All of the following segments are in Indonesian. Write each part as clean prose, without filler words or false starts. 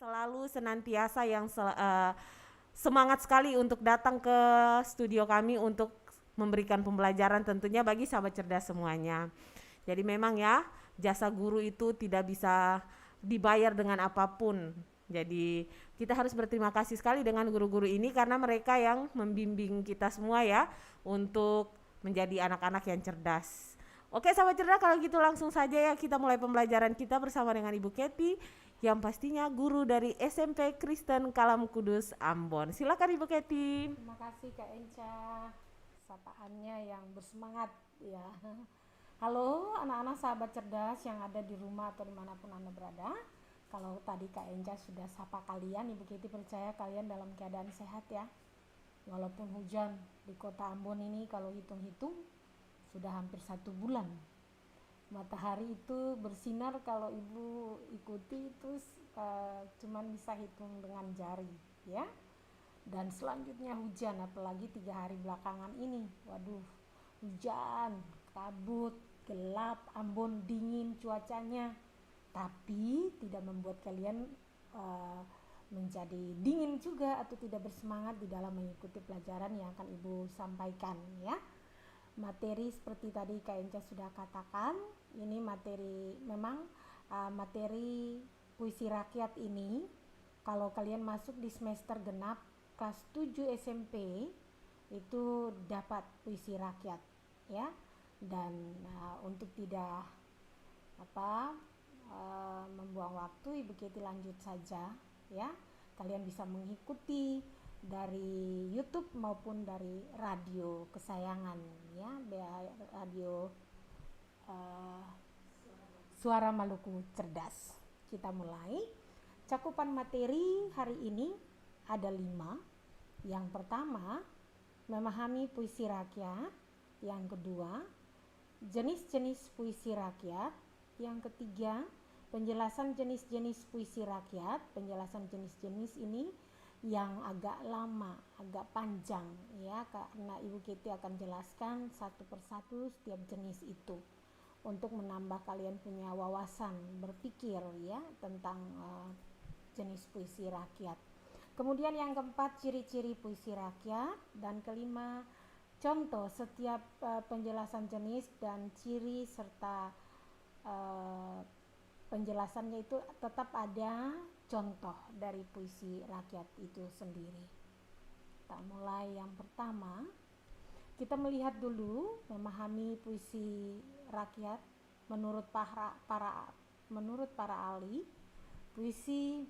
selalu senantiasa semangat sekali untuk datang ke studio kami untuk memberikan pembelajaran tentunya bagi sahabat cerdas semuanya. Jadi memang ya, jasa guru itu tidak bisa dibayar dengan apapun. Jadi kita harus berterima kasih sekali dengan guru-guru ini karena mereka yang membimbing kita semua ya untuk menjadi anak-anak yang cerdas. Oke sahabat cerdas, kalau gitu langsung saja ya kita mulai pembelajaran kita bersama dengan Ibu Kety yang pastinya guru dari SMP Kristen Kalam Kudus Ambon. Silakan Ibu Kety. Terima kasih Kak Enca, sapaannya yang bersemangat ya. Halo anak-anak sahabat cerdas yang ada di rumah atau dimanapun Anda berada. Kalau tadi Kak Enca sudah sapa kalian, Ibu Kety percaya kalian dalam keadaan sehat ya. Walaupun hujan di kota Ambon ini, kalau hitung-hitung sudah hampir 1 bulan. Matahari itu bersinar, kalau Ibu ikuti itu cuman bisa hitung dengan jari ya. Dan selanjutnya hujan, apalagi 3 hari belakangan ini, waduh, hujan, kabut, gelap, Ambon dingin cuacanya, tapi tidak membuat kalian menjadi dingin juga atau tidak bersemangat di dalam mengikuti pelajaran yang akan Ibu sampaikan ya. Materi seperti tadi Kak Enca sudah katakan, ini materi memang materi puisi rakyat ini kalau kalian masuk di semester genap kelas 7 SMP itu dapat puisi rakyat ya. Dan untuk tidak membuang waktu, Ibu Kety lanjut saja ya. Kalian bisa mengikuti dari YouTube maupun dari radio kesayangan ya, radio Suara Maluku Cerdas. Kita mulai. Cakupan materi hari ini ada 5. Yang pertama, memahami puisi rakyat. Yang kedua, jenis-jenis puisi rakyat. Yang ketiga, penjelasan jenis-jenis puisi rakyat. Penjelasan jenis-jenis ini yang agak lama, agak panjang ya, karena Ibu Kety akan jelaskan satu persatu setiap jenis itu untuk menambah kalian punya wawasan berpikir ya tentang jenis puisi rakyat. Kemudian yang keempat, ciri-ciri puisi rakyat, dan kelima, contoh setiap penjelasan jenis dan ciri serta penjelasannya itu tetap ada contoh dari puisi rakyat itu sendiri. Kita mulai yang pertama. Kita melihat dulu memahami puisi rakyat menurut para ahli. Puisi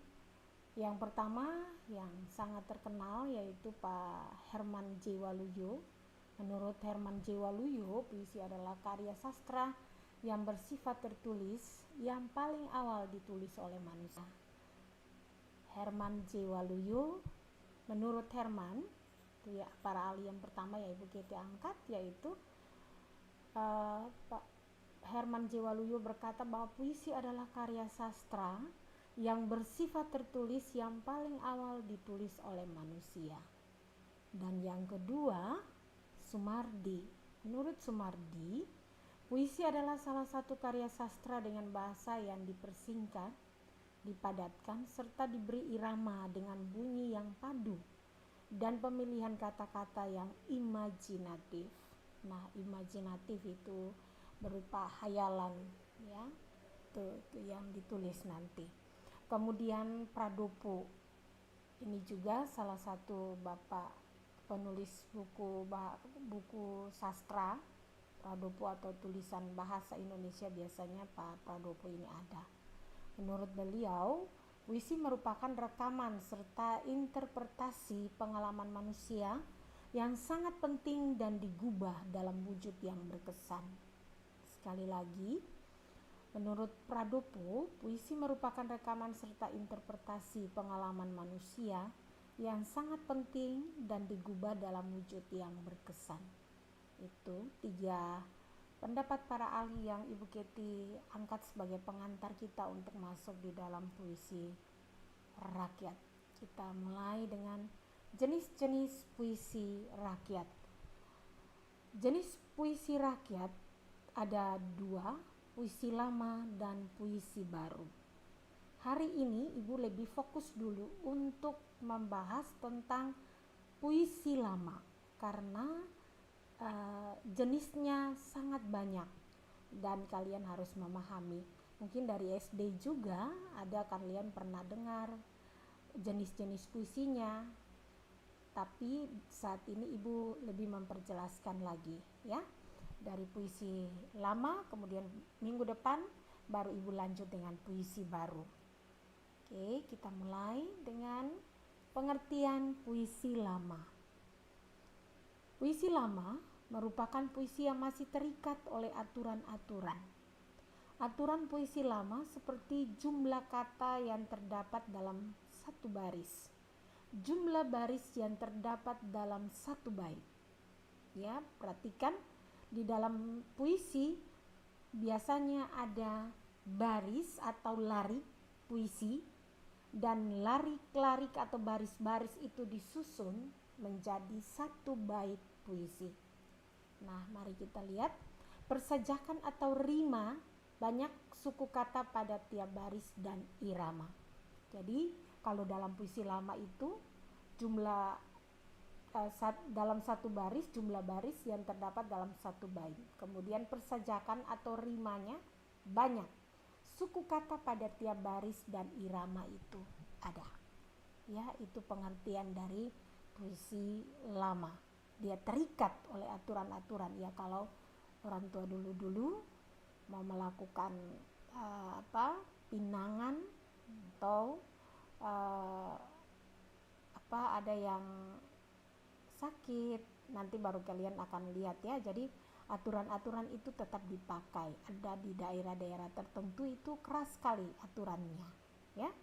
yang pertama yang sangat terkenal yaitu Pak Herman J. Waluyo. Menurut Herman J. Waluyo, puisi adalah karya sastra yang bersifat tertulis yang paling awal ditulis oleh manusia. Herman J. Waluyo, menurut Herman, itu ya para ahli yang pertama ya Ibu Kety angkat, yaitu Pak Herman J. Waluyo berkata bahwa puisi adalah karya sastra yang bersifat tertulis yang paling awal ditulis oleh manusia. Dan yang kedua, Sumardi. Menurut Sumardi, puisi adalah salah satu karya sastra dengan bahasa yang dipersingkat, dipadatkan, serta diberi irama dengan bunyi yang padu dan pemilihan kata-kata yang imajinatif. Nah, imajinatif itu berupa hayalan ya, itu yang ditulis nanti. Kemudian Pradopo, ini juga salah satu bapak penulis buku sastra. Pradopo atau tulisan bahasa Indonesia biasanya Pak Pradopo ini ada. Menurut beliau, puisi merupakan rekaman serta interpretasi pengalaman manusia yang sangat penting dan digubah dalam wujud yang berkesan. Sekali lagi, menurut Pradopo, puisi merupakan rekaman serta interpretasi pengalaman manusia yang sangat penting dan digubah dalam wujud yang berkesan. Itu 3 pendapat para ahli yang Ibu Kety angkat sebagai pengantar kita untuk masuk di dalam puisi rakyat. Kita mulai dengan jenis-jenis puisi rakyat. Jenis puisi rakyat ada 2, puisi lama dan puisi baru. hari ini Ibu lebih fokus dulu untuk membahas tentang puisi lama karena jenisnya sangat banyak dan kalian harus memahami. Mungkin dari SD juga ada kalian pernah dengar jenis-jenis puisinya, tapi saat ini Ibu lebih memperjelaskan lagi ya, dari puisi lama, kemudian minggu depan baru Ibu lanjut dengan puisi baru. Oke, kita mulai dengan pengertian puisi lama. Puisi lama merupakan puisi yang masih terikat oleh aturan-aturan. Aturan puisi lama seperti jumlah kata yang terdapat dalam satu baris, jumlah baris yang terdapat dalam satu bait. Ya, perhatikan di dalam puisi biasanya ada baris atau larik puisi, dan larik-larik atau baris-baris itu disusun menjadi satu bait puisi. Nah, mari kita lihat persajakan atau rima. Banyak suku kata pada tiap baris dan irama. Jadi kalau dalam puisi lama itu jumlah dalam satu baris, jumlah baris yang terdapat dalam satu bait. Kemudian persajakan atau rimanya banyak. Suku kata pada tiap baris dan irama itu ada. Ya, itu pengertian dari puisi lama. Dia terikat oleh aturan-aturan. Ya, kalau orang tua dulu-dulu mau melakukan pinangan atau ada yang sakit, nanti baru kalian akan lihat ya. Jadi aturan-aturan itu tetap dipakai. Ada di daerah-daerah tertentu itu keras sekali aturannya ya.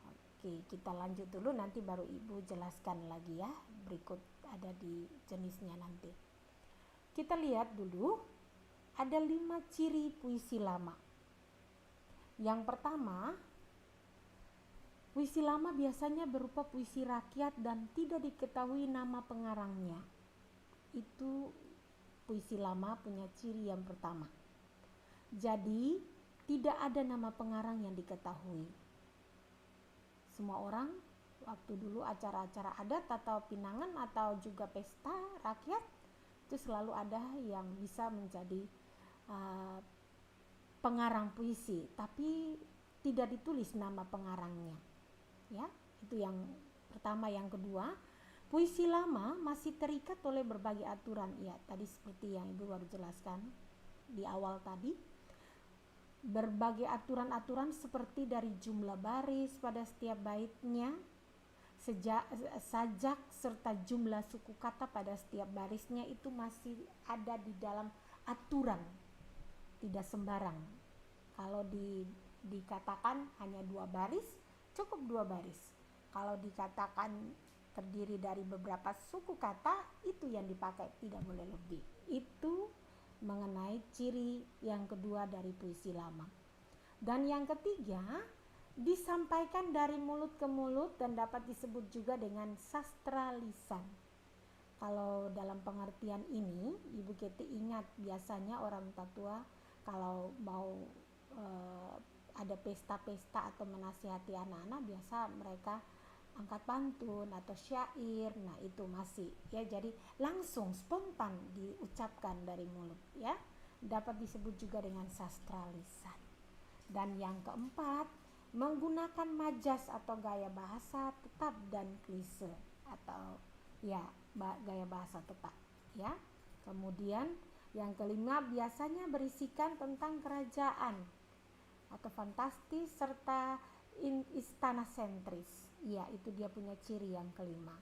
Oke, kita lanjut dulu, nanti baru Ibu jelaskan lagi ya, berikut ada di jenisnya nanti. Kita lihat dulu, ada 5 ciri puisi lama. Yang pertama, puisi lama biasanya berupa puisi rakyat dan tidak diketahui nama pengarangnya. Itu puisi lama punya ciri yang pertama. Jadi, tidak ada nama pengarang yang diketahui. Semua orang waktu dulu acara-acara adat atau pinangan atau juga pesta rakyat itu selalu ada yang bisa menjadi pengarang puisi, tapi tidak ditulis nama pengarangnya. Ya, itu yang pertama. Yang kedua, puisi lama masih terikat oleh berbagai aturan. Ya, tadi seperti yang Ibu baru jelaskan di awal tadi. Berbagai aturan-aturan seperti dari jumlah baris pada setiap baitnya, sajak serta jumlah suku kata pada setiap barisnya itu masih ada di dalam aturan. Tidak sembarang. Kalau dikatakan hanya 2 baris, cukup 2 baris. Kalau dikatakan terdiri dari beberapa suku kata, itu yang dipakai, tidak boleh lebih. Itu mengenai ciri yang kedua dari puisi lama. Dan yang ketiga, disampaikan dari mulut ke mulut dan dapat disebut juga dengan sastra lisan. Kalau dalam pengertian ini, Ibu Keti ingat biasanya orang tua kalau mau ada pesta-pesta atau menasihati anak-anak, biasa mereka angkat pantun atau syair. Nah, itu masih ya, jadi langsung spontan diucapkan dari mulut ya. Dapat disebut juga dengan sastra lisan. Dan yang keempat, menggunakan majas atau gaya bahasa tetap dan klise atau ya gaya bahasa tetap ya. Kemudian yang kelima, biasanya berisikan tentang kerajaan atau fantastis serta istana sentris. Ya, itu dia punya ciri yang kelima.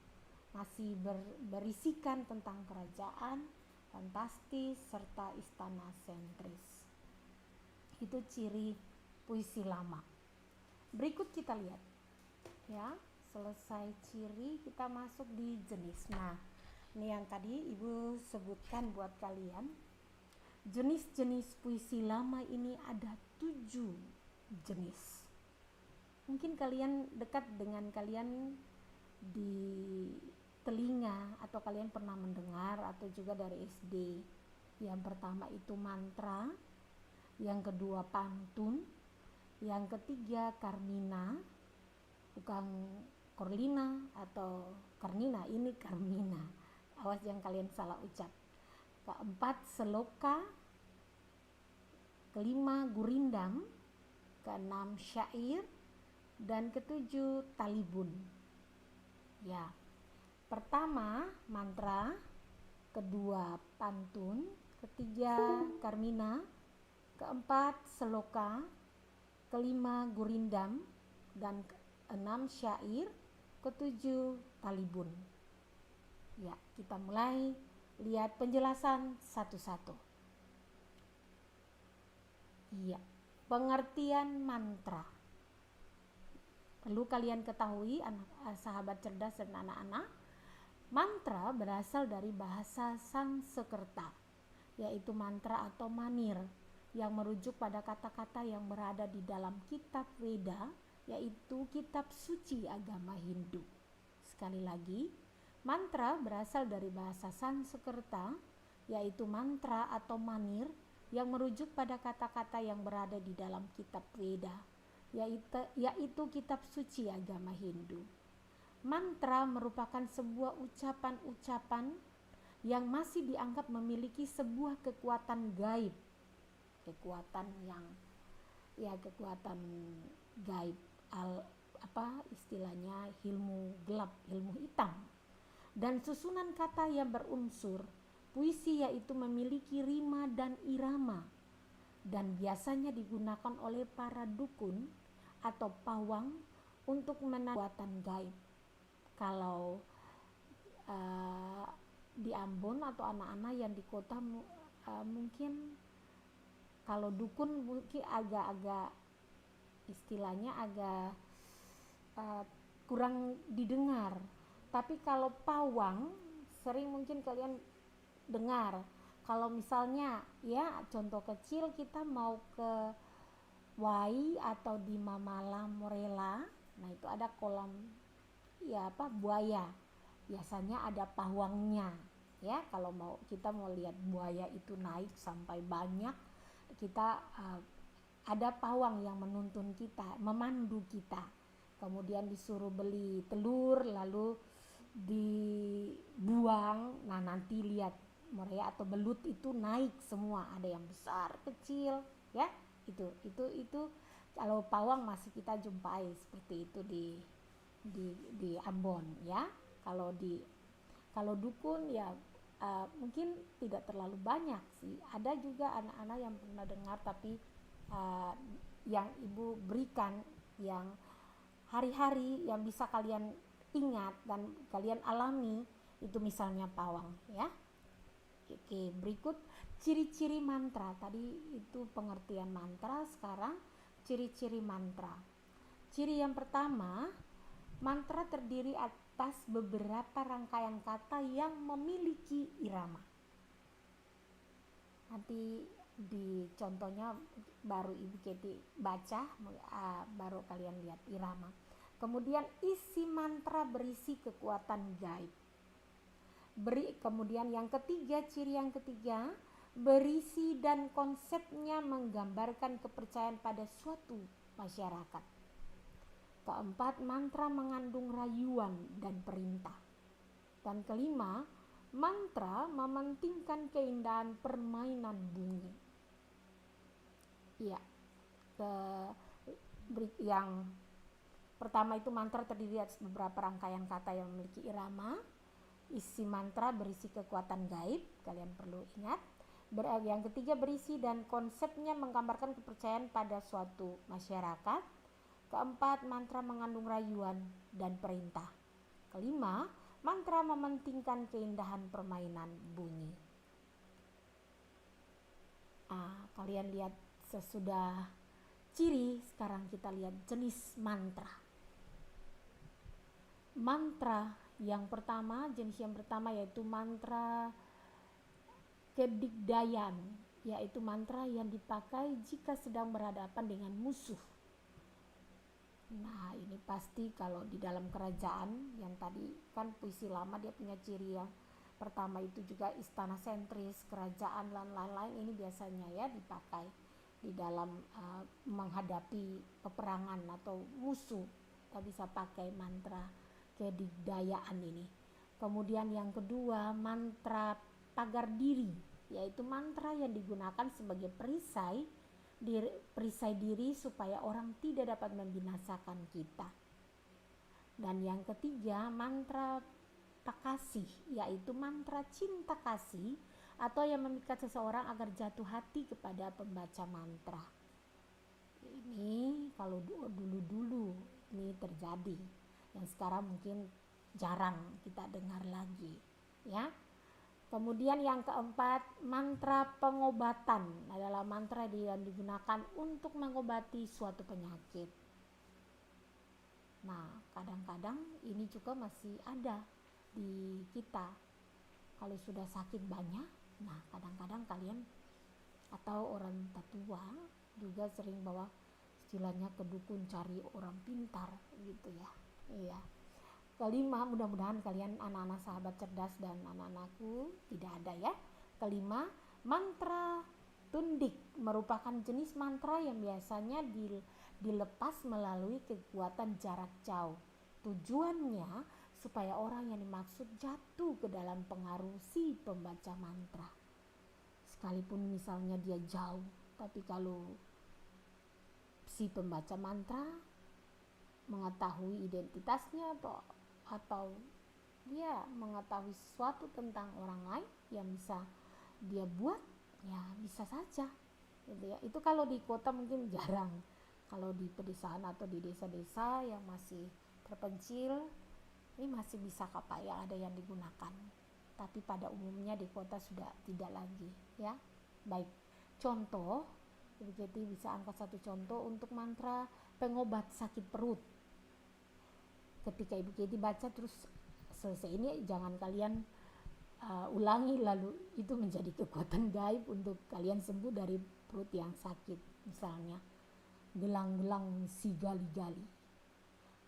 Masih berisikan tentang kerajaan, fantastis serta istana sentris. Itu ciri puisi lama. Berikut kita lihat. Ya, selesai ciri, kita masuk di jenis. Nah, ini yang tadi Ibu sebutkan buat kalian. Jenis-jenis puisi lama ini ada 7 jenis. Mungkin kalian dekat dengan kalian di telinga atau kalian pernah mendengar atau juga dari SD. Yang pertama itu mantra, yang kedua pantun, Yang ketiga Carmina, bukan Corlina atau Karnina, ini Carmina. Awas jangan kalian salah ucap. Keempat Seloka, kelima Gurindam, keenam Syair, dan ketujuh Talibun. Ya, pertama mantra, kedua pantun, ketiga Carmina, keempat Seloka, kelima Gurindam, dan keenam Syair, ketujuh Talibun. Ya, kita mulai lihat penjelasan satu-satu. Iya, pengertian mantra. Perlu kalian ketahui sahabat cerdas dan anak-anak, mantra berasal dari bahasa Sanskerta, yaitu mantra atau manir, yang merujuk pada kata-kata yang berada di dalam kitab Veda, yaitu kitab suci agama Hindu. Sekali lagi, mantra berasal dari bahasa Sanskerta, yaitu mantra atau manir, yang merujuk pada kata-kata yang berada di dalam kitab Veda, yaitu kitab suci agama Hindu. Mantra merupakan sebuah ucapan-ucapan yang masih dianggap memiliki sebuah kekuatan gaib, kekuatan gaib, istilahnya ilmu gelap, ilmu hitam. Dan susunan kata yang berunsur puisi, yaitu memiliki rima dan irama, dan biasanya digunakan oleh para dukun atau pawang untuk menandai kekuatan gaib. Kalau di Ambon atau anak-anak yang di kota mungkin kalau dukun mungkin agak-agak istilahnya agak kurang didengar. Tapi kalau pawang sering mungkin kalian dengar. Kalau misalnya ya contoh kecil, kita mau ke Wai atau di Mamala Morela, nah itu ada kolam buaya. Biasanya ada pawangnya. Ya, kalau kita mau lihat buaya itu naik sampai banyak, kita ada pawang yang menuntun kita, memandu kita. Kemudian disuruh beli telur, lalu dibuang. Nah, nanti lihat morea atau belut itu naik semua, ada yang besar, kecil, ya. Itu kalau pawang masih kita jumpai seperti itu di Ambon, ya. Kalau dukun ya mungkin tidak terlalu banyak sih. Ada juga anak-anak yang pernah dengar, tapi yang ibu berikan yang hari-hari yang bisa kalian ingat dan kalian alami itu misalnya pawang, ya. Oke, berikut ciri-ciri mantra. Tadi itu pengertian mantra, sekarang ciri-ciri mantra. Ciri yang pertama, mantra terdiri atas beberapa rangkaian kata yang memiliki irama. Nanti di contohnya baru Ibu Keti baca, baru kalian lihat irama. Kemudian isi mantra berisi kekuatan gaib. Kemudian yang ketiga, ciri yang ketiga, berisi dan konsepnya menggambarkan kepercayaan pada suatu masyarakat. Keempat, mantra mengandung rayuan dan perintah. Dan kelima, mantra mementingkan keindahan permainan bunyi. Iya. Yang pertama itu mantra terdiri atas beberapa rangkaian kata yang memiliki irama. Isi mantra berisi kekuatan gaib, kalian perlu ingat. Yang ketiga, berisi dan konsepnya menggambarkan kepercayaan pada suatu masyarakat. Keempat, mantra mengandung rayuan dan perintah. Kelima, mantra mementingkan keindahan permainan bunyi. Kalian lihat sesudah ciri, sekarang kita lihat jenis mantra. Mantra jenis yang pertama yaitu mantra kedigdayan, yaitu mantra yang dipakai jika sedang berhadapan dengan musuh. Nah, ini pasti kalau di dalam kerajaan, yang tadi kan puisi lama dia punya ciri yang pertama itu juga istana sentris, kerajaan dan lain-lain, ini biasanya ya dipakai di dalam menghadapi peperangan atau musuh. Kita bisa pakai mantra kedikdayaan ini. Kemudian yang kedua, mantra pagar diri, yaitu mantra yang digunakan sebagai perisai diri supaya orang tidak dapat membinasakan kita. Dan yang ketiga, mantra pakasih, yaitu mantra cinta kasih atau yang memikat seseorang agar jatuh hati kepada pembaca mantra. Ini kalau dulu-dulu ini terjadi, yang sekarang mungkin jarang kita dengar lagi, ya. Kemudian yang keempat, mantra pengobatan adalah mantra yang digunakan untuk mengobati suatu penyakit. Nah, kadang-kadang ini juga masih ada di kita. Kalau sudah sakit banyak, nah kadang-kadang kalian atau orang tua juga sering bawa istilahnya ke dukun cari orang pintar gitu ya. Iya. Kelima, mudah-mudahan kalian anak-anak sahabat cerdas dan anak-anakku tidak ada ya. Kelima, mantra tundik merupakan jenis mantra yang biasanya dilepas melalui kekuatan jarak jauh. Tujuannya supaya orang yang dimaksud jatuh ke dalam pengaruh si pembaca mantra. Sekalipun misalnya dia jauh, tapi kalau si pembaca mantra mengetahui identitasnya atau dia mengetahui sesuatu tentang orang lain yang bisa dia buat, ya bisa saja gitu ya. Itu kalau di kota mungkin jarang. Kalau di pedesaan atau di desa-desa yang masih terpencil, ini masih bisa ya ada yang digunakan. Tapi pada umumnya di kota sudah tidak lagi ya. Baik, contoh, Ibu bisa angkat satu contoh untuk mantra pengobat sakit perut. Ketika Ibu Keti baca terus selesai ini, jangan kalian ulangi lalu itu menjadi kekuatan gaib untuk kalian sembuh dari perut yang sakit. Misalnya, gelang-gelang si gali-gali,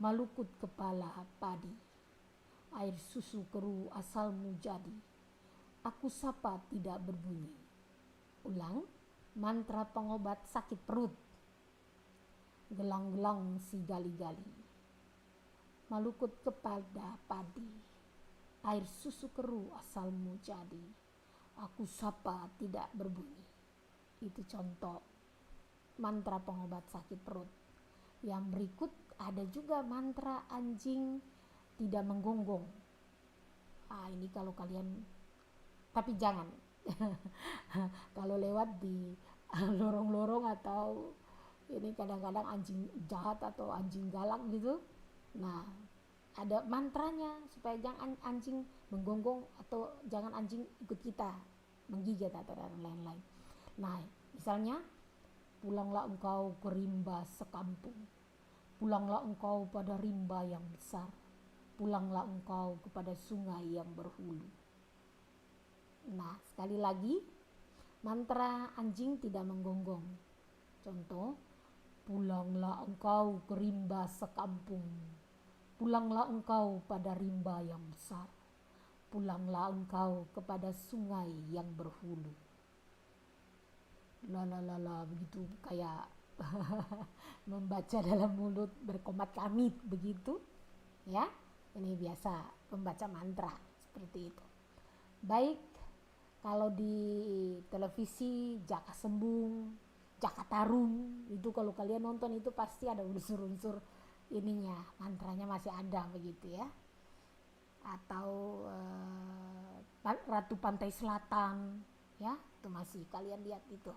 malukut kepala padi, air susu keruh asalmu jadi, aku sapa tidak berbunyi. Ulang, mantra pengobat sakit perut. Gelang-gelang si gali-gali, malukut kepada padi, air susu keruh asalmu jadi, aku sapa tidak berbunyi. Itu contoh mantra pengobat sakit perut. Yang berikut ada juga mantra anjing tidak menggonggong. Ini kalau kalian, tapi jangan kalau lewat di lorong-lorong atau ini kadang-kadang anjing jahat atau anjing galak gitu. Nah, ada mantranya supaya jangan anjing menggonggong atau jangan anjing ikut kita menggigit atau lain-lain. Nah, misalnya, pulanglah engkau ke rimba sekampung, pulanglah engkau pada rimba yang besar, pulanglah engkau kepada sungai yang berhulu. Nah, sekali lagi, mantra anjing tidak menggonggong. Contoh, pulanglah engkau ke rimba sekampung, pulanglah engkau pada rimba yang besar, pulanglah engkau kepada sungai yang berhulu. Begitu kayak membaca dalam mulut berkomat kamit begitu ya. Ini biasa pembaca mantra seperti itu. Baik, kalau di televisi Jaka Sembung, Jaka Tarung, itu kalau kalian nonton itu pasti ada unsur-unsur ininya, mantranya masih ada begitu ya. Atau Ratu Pantai Selatan ya, itu masih kalian lihat itu.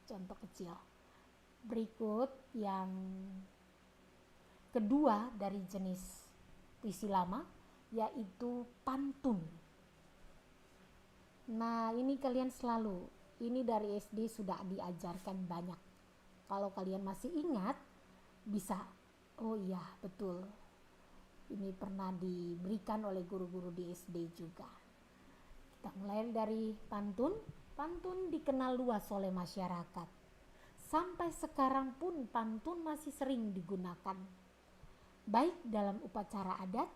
Contoh kecil. Berikut yang kedua dari jenis puisi lama, yaitu pantun. Nah, ini kalian selalu, ini dari SD sudah diajarkan banyak. Kalau kalian masih ingat, bisa, oh iya betul, ini pernah diberikan oleh guru-guru di SD juga. Kita mulai dari pantun. Pantun dikenal luas oleh masyarakat. Sampai sekarang pun pantun masih sering digunakan, baik dalam upacara adat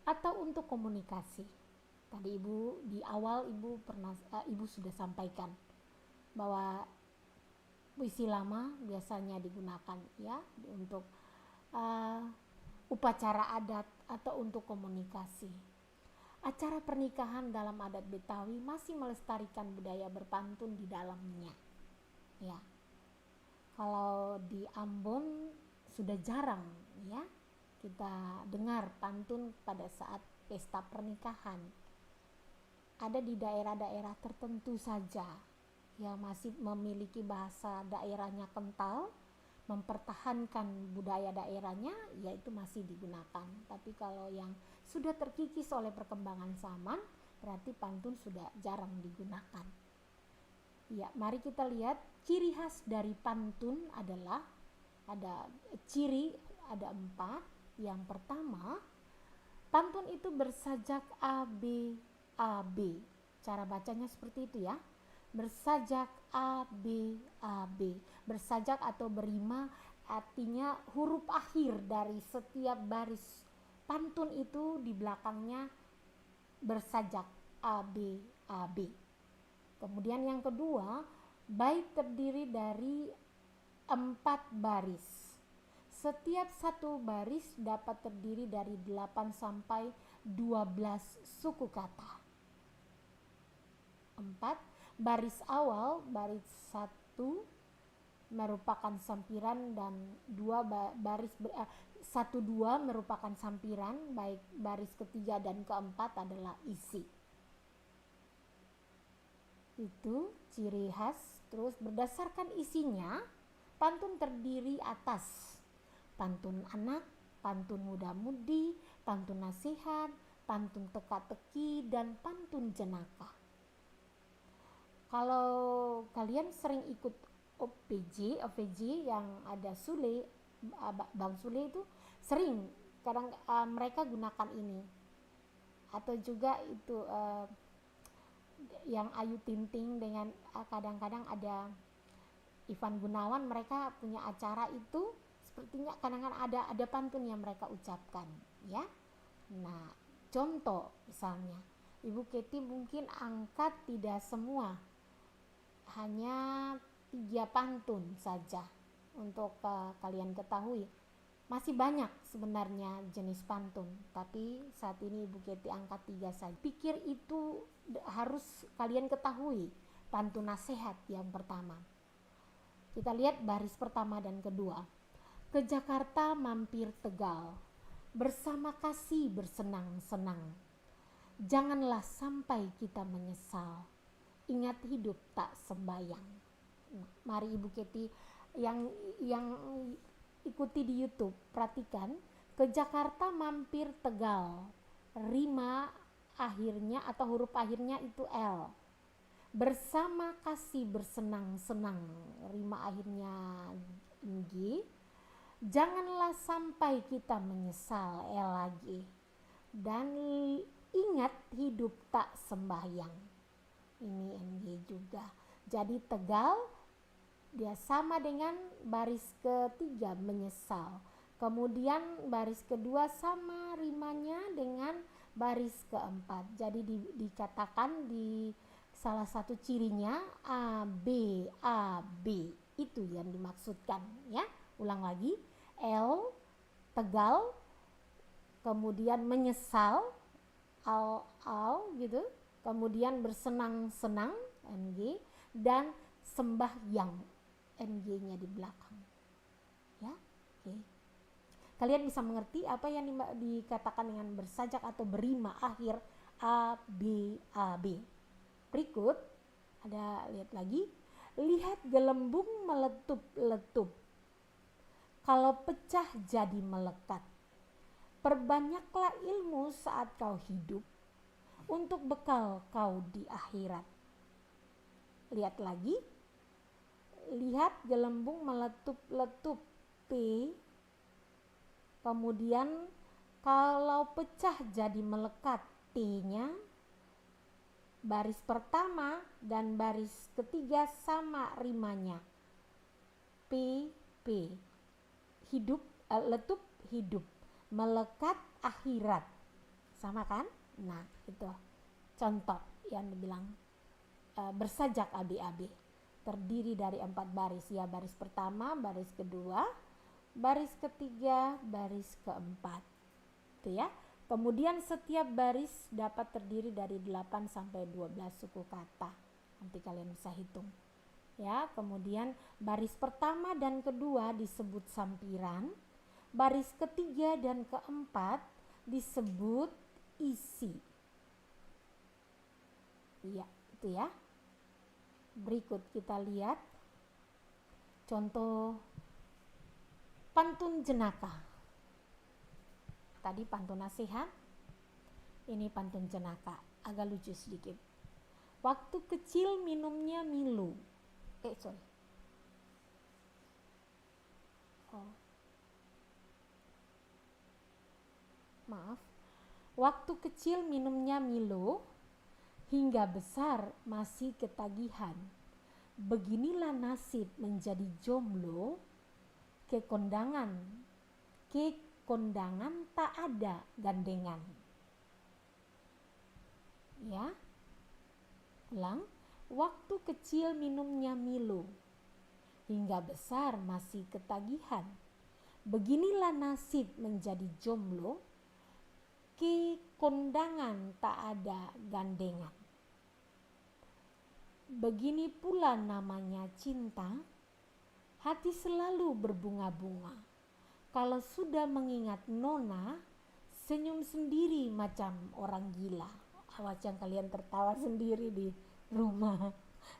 atau untuk komunikasi. Tadi Ibu di awal Ibu sudah sampaikan bahwa puisi lama biasanya digunakan ya untuk upacara adat atau untuk komunikasi. Acara pernikahan dalam adat Betawi masih melestarikan budaya berpantun di dalamnya. Ya. Kalau di Ambon sudah jarang ya kita dengar pantun pada saat pesta pernikahan. Ada di daerah-daerah tertentu saja yang masih memiliki bahasa daerahnya kental, mempertahankan budaya daerahnya, yaitu masih digunakan. Tapi kalau yang sudah terkikis oleh perkembangan zaman, berarti pantun sudah jarang digunakan. Ya, mari kita lihat ciri khas dari pantun adalah ada 4. Yang pertama, pantun itu bersajak AB AB. Cara bacanya seperti itu ya. Bersajak AB AB. Bersajak atau berima artinya huruf akhir dari setiap baris pantun itu di belakangnya bersajak AB AB. Kemudian yang kedua, bait terdiri dari 4 baris. Setiap satu baris dapat terdiri dari 8 sampai 12 suku kata. 4. Baris awal, baris 1 merupakan sampiran dan 1, 2 merupakan sampiran, baik baris ketiga dan keempat adalah isi. Itu ciri khas. Terus berdasarkan isinya, pantun terdiri atas pantun anak, pantun muda-mudi, pantun nasihat, pantun teka-teki, dan pantun jenaka. Kalau kalian sering ikut OPJ yang ada Sule, Bang Sule itu sering kadang mereka gunakan ini. Atau juga itu yang Ayu Ting Ting dengan kadang-kadang ada Ivan Gunawan, mereka punya acara itu sepertinya kadang-kadang ada pantun yang mereka ucapkan ya. Nah, contoh misalnya Ibu Keti mungkin angkat tidak semua, hanya 3 pantun saja untuk kalian ketahui. Masih banyak sebenarnya jenis pantun, tapi saat ini Ibu Keti angkat 3 saja. Pikir itu harus kalian ketahui. Pantun nasihat yang pertama. Kita lihat baris pertama dan kedua. Ke Jakarta mampir Tegal, bersama kasih bersenang-senang. Janganlah sampai kita menyesal, ingat hidup tak sembayang. Mari Ibu Keti yang ikuti di YouTube, perhatikan, ke Jakarta mampir Tegal, rima akhirnya atau huruf akhirnya itu L. Bersama kasih bersenang-senang, rima akhirnya G. Janganlah sampai kita menyesal, L lagi. Dan ingat hidup tak sembahyang, ini NG juga. Jadi Tegal dia sama dengan baris ketiga menyesal. Kemudian baris kedua sama rimanya dengan baris keempat. Jadi dikatakan di salah satu cirinya A B itu yang dimaksudkan ya. Ulang lagi, L Tegal, kemudian menyesal al gitu, kemudian bersenang-senang NG, dan sembahyang NG-nya di belakang ya. Oke. Kalian bisa mengerti apa yang dikatakan dengan bersajak atau berima akhir A B. Berikut ada, lihat lagi, lihat gelembung meletup-letup, kalau pecah jadi melekat. Perbanyaklah ilmu saat kau hidup, untuk bekal kau di akhirat. Lihat lagi, lihat gelembung meletup-letup P, kemudian kalau pecah jadi melekat T-nya, baris pertama dan baris ketiga sama rimanya P. Hidup, letup hidup, melekat akhirat, sama kan? Nah, itu contoh yang dibilang bersajak AB. terdiri dari 4 baris ya, baris pertama, baris kedua, baris ketiga, baris keempat. Itu ya. Kemudian setiap baris dapat terdiri dari 8 sampai 12 suku kata. Nanti kalian bisa hitung. Ya, kemudian baris pertama dan kedua disebut sampiran, baris ketiga dan keempat disebut isi. Iya, itu ya. Berikut kita lihat contoh pantun jenaka. Tadi pantun nasihat, ini pantun jenaka, agak lucu sedikit. Waktu kecil minumnya Milo. Waktu kecil minumnya Milo, hingga besar masih ketagihan. Beginilah nasib menjadi jomblo, kekondangan tak ada gandengan. Ya, ulang. Waktu kecil minumnya Milo, hingga besar masih ketagihan. Beginilah nasib menjadi jomblo, kekondangan tak ada gandengan. Begini pula namanya cinta, hati selalu berbunga-bunga. Kalau sudah mengingat nona, senyum sendiri macam orang gila. Awas yang kalian tertawa sendiri di rumah,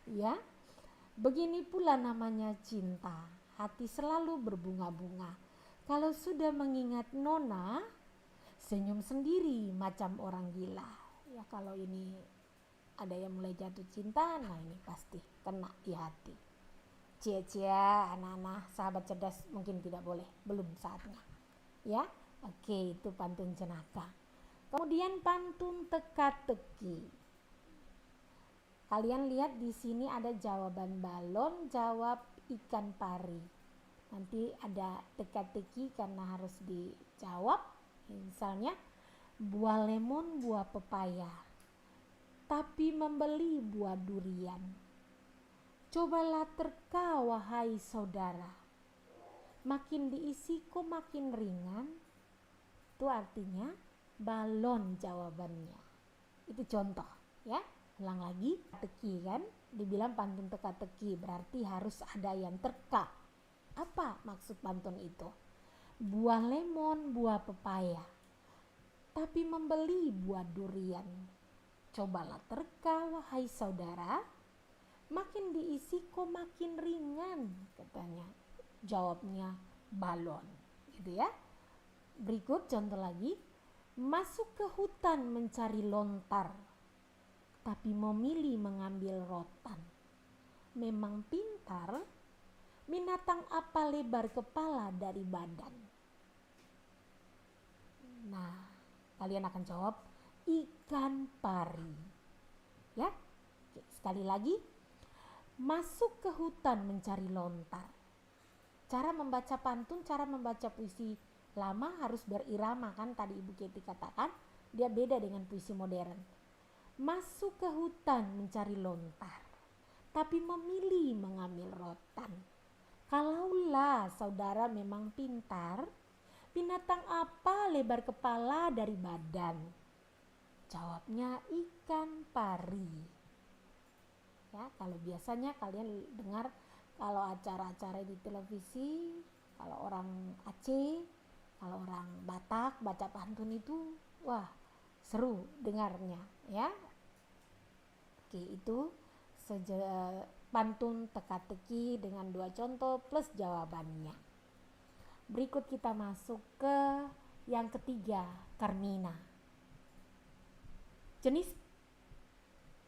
ya. Begini pula namanya cinta, hati selalu berbunga-bunga. Kalau sudah mengingat nona, senyum sendiri macam orang gila. Ya, kalau ini ada yang mulai jatuh cinta, nah ini pasti kena di hati. Cia-cia anak-anak sahabat cerdas mungkin tidak boleh, belum saatnya. Ya, oke, itu pantun jenaka. Kemudian pantun teka-teki. Kalian lihat di sini ada jawaban balon, jawab ikan pari. Nanti ada teka-teki karena harus dijawab. Misalnya, buah lemon, buah pepaya, tapi membeli buah durian. Cobalah terka wahai saudara, makin diisi kok makin ringan. Itu artinya balon jawabannya. Itu contoh ya. Ulang lagi, teki kan, dibilang pantun teka-teki, berarti harus ada yang terka. Apa maksud pantun itu? Buah lemon, buah pepaya, tapi membeli buah durian. Cobalah terka wahai saudara, makin diisi kok makin ringan, katanya. Jawabnya balon, gitu ya. Berikut contoh lagi. Masuk ke hutan mencari lontar, tapi memilih mengambil rotan. Memang pintar, binatang apa lebar kepala dari badan? Nah, kalian akan jawab ikan pari. Ya, oke, sekali lagi. Masuk ke hutan mencari lontar. Cara membaca pantun, cara membaca puisi lama harus berirama kan, tadi Ibu Keti katakan, dia beda dengan puisi modern. Masuk ke hutan mencari lontar, tapi memilih mengambil rotan. Kalaulah saudara memang pintar, binatang apa lebar kepala dari badan? Jawabnya ikan pari. Ya, kalau biasanya kalian dengar kalau acara-acara di televisi, kalau orang Aceh, kalau orang Batak baca pantun itu, wah, seru dengarnya ya. Oke, itu pantun teka-teki dengan 2 contoh plus jawabannya. Berikut kita masuk ke yang ketiga, Carmina. Jenis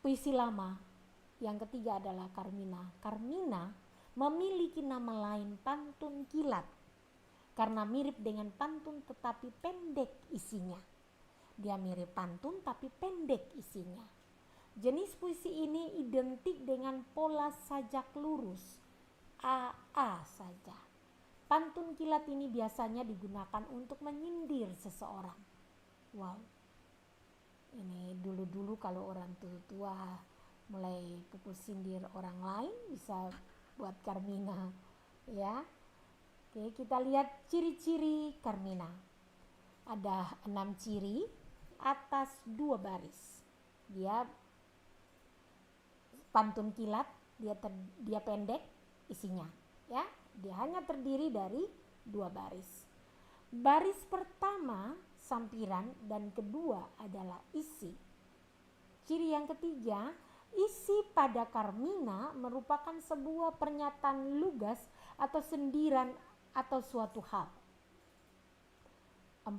puisi lama yang ketiga adalah Carmina. Carmina memiliki nama lain pantun kilat karena mirip dengan pantun tetapi pendek isinya. Dia mirip pantun tapi pendek isinya. Jenis puisi ini identik dengan pola sajak lurus, AA saja. Pantun kilat ini biasanya digunakan untuk menyindir seseorang. Wow, ini dulu-dulu kalau orang tua mulai pukul sindir orang lain bisa buat Carmina ya. Oke, kita lihat ciri-ciri Carmina. Ada 6 ciri atas 2 baris. Dia pantun kilat, dia pendek isinya ya. Dia hanya terdiri dari 2 baris. Baris pertama sampiran dan kedua adalah isi. Ciri yang ketiga, isi pada Carmina merupakan sebuah pernyataan lugas atau sendiran atau suatu hal. 4.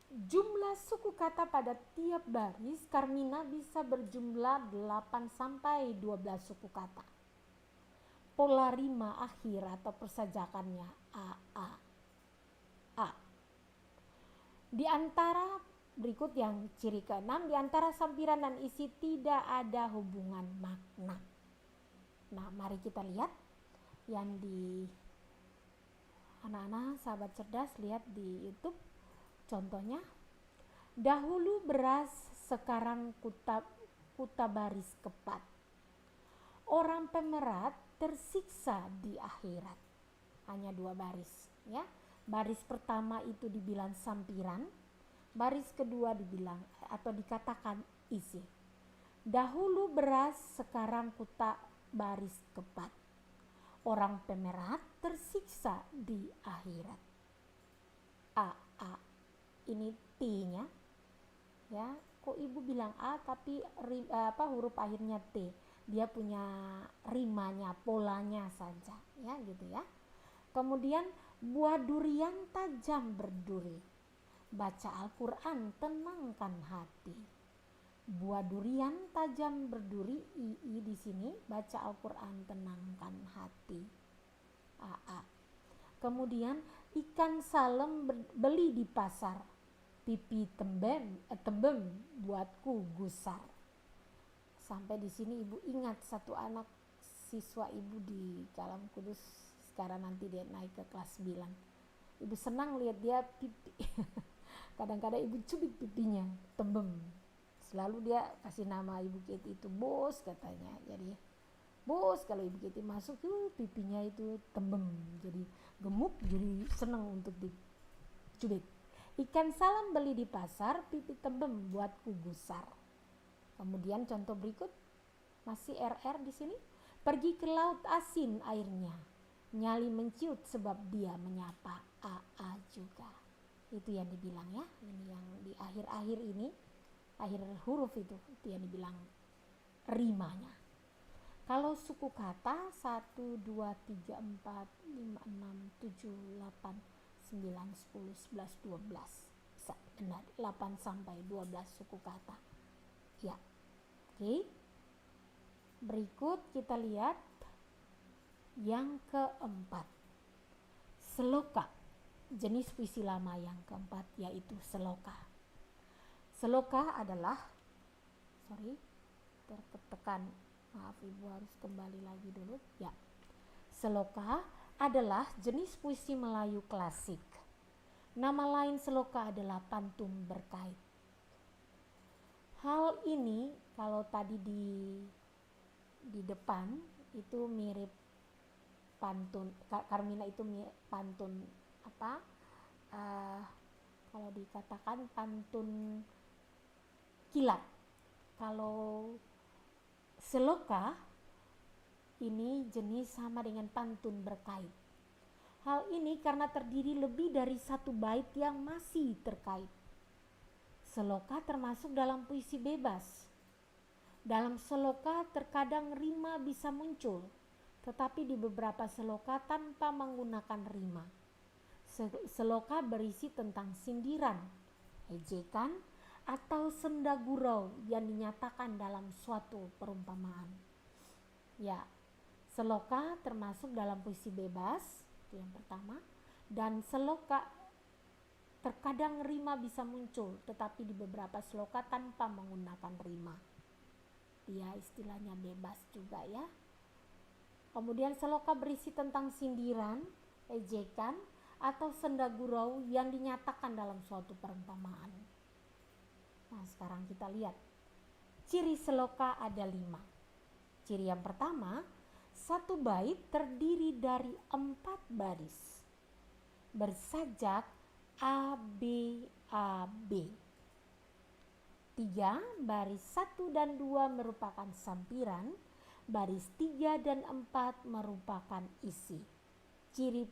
Jumlah suku kata pada tiap baris Carmina bisa berjumlah 8 sampai 12 suku kata. Pola rima akhir atau persajakannya AA. A. Di antara berikut yang ciri ke-6, di antara sampiran dan isi tidak ada hubungan makna. Nah, mari kita lihat yang di anak-anak sahabat cerdas lihat di YouTube. Contohnya, dahulu beras, sekarang kuta baris kepat. Orang pemerat tersiksa di akhirat. Hanya 2 baris ya. Baris pertama itu dibilang sampiran, baris kedua dibilang atau dikatakan isi. Dahulu beras, sekarang kuta baris kepat. Orang pemerat tersiksa di akhirat. A. Ini T-nya ya. Kok ibu bilang A tapi huruf akhirnya T? Dia punya rimanya, polanya saja ya gitu ya. Kemudian buah durian tajam berduri. Baca Al-Quran tenangkan hati. Buah durian tajam berduri, II di sini, baca Al-Quran tenangkan hati. AA. Kemudian ikan salem beli di pasar. Pipi tembem buatku gusar. Sampai di sini ibu ingat satu anak siswa ibu di Kalam Kudus, sekarang nanti dia naik ke kelas 9. Ibu senang lihat dia pipi. Kadang-kadang ibu cubit pipinya, tembem. Selalu dia kasih nama ibu Keti itu bos katanya. Jadi bos, kalau ibu Keti masuk tuh pipinya itu tembem, jadi gemuk, jadi senang untuk dicubit. Ikan salam beli di pasar, pipi tembem buatku gusar. Kemudian contoh berikut masih RR di sini. Pergi ke laut asin airnya, nyali menciut sebab dia menyapa. AA juga. Itu yang dibilang ya. Ini yang di akhir-akhir ini, akhir huruf itu yang dibilang rimanya. Kalau suku kata 1, 2, 3, 4, 5, 6, 7, 8, 9, 10, 11, 12. 8 sampai 12 suku kata. Ya. Oke. Berikut kita lihat yang keempat. Seloka. Jenis puisi lama yang keempat yaitu seloka. Seloka adalah tertekan. Maaf ibu harus kembali lagi dulu. Ya. Seloka adalah jenis puisi Melayu klasik. Nama lain seloka adalah pantun berkait. Hal ini kalau tadi di depan itu mirip pantun, Carmina itu mirip pantun apa? Kalau dikatakan pantun kilat. Kalau seloka ini jenis sama dengan pantun berkait. Hal ini karena terdiri lebih dari satu bait yang masih terkait. Seloka termasuk dalam puisi bebas. Dalam seloka terkadang rima bisa muncul, tetapi di beberapa seloka tanpa menggunakan rima. Seloka berisi tentang sindiran, ejekan, atau senda gurau yang dinyatakan dalam suatu perumpamaan. Ya, seloka termasuk dalam puisi bebas, itu yang pertama. Dan seloka terkadang rima bisa muncul, tetapi di beberapa seloka tanpa menggunakan rima. Dia istilahnya bebas juga ya. Kemudian seloka berisi tentang sindiran, ejekan, atau senda gurau yang dinyatakan dalam suatu perumpamaan. Nah, sekarang kita lihat. Ciri seloka ada 5. Ciri yang pertama, satu bait terdiri dari 4 baris bersajak A, B, A, B. 3, baris 1 dan 2 merupakan sampiran, baris 3 dan 4 merupakan isi. Ciri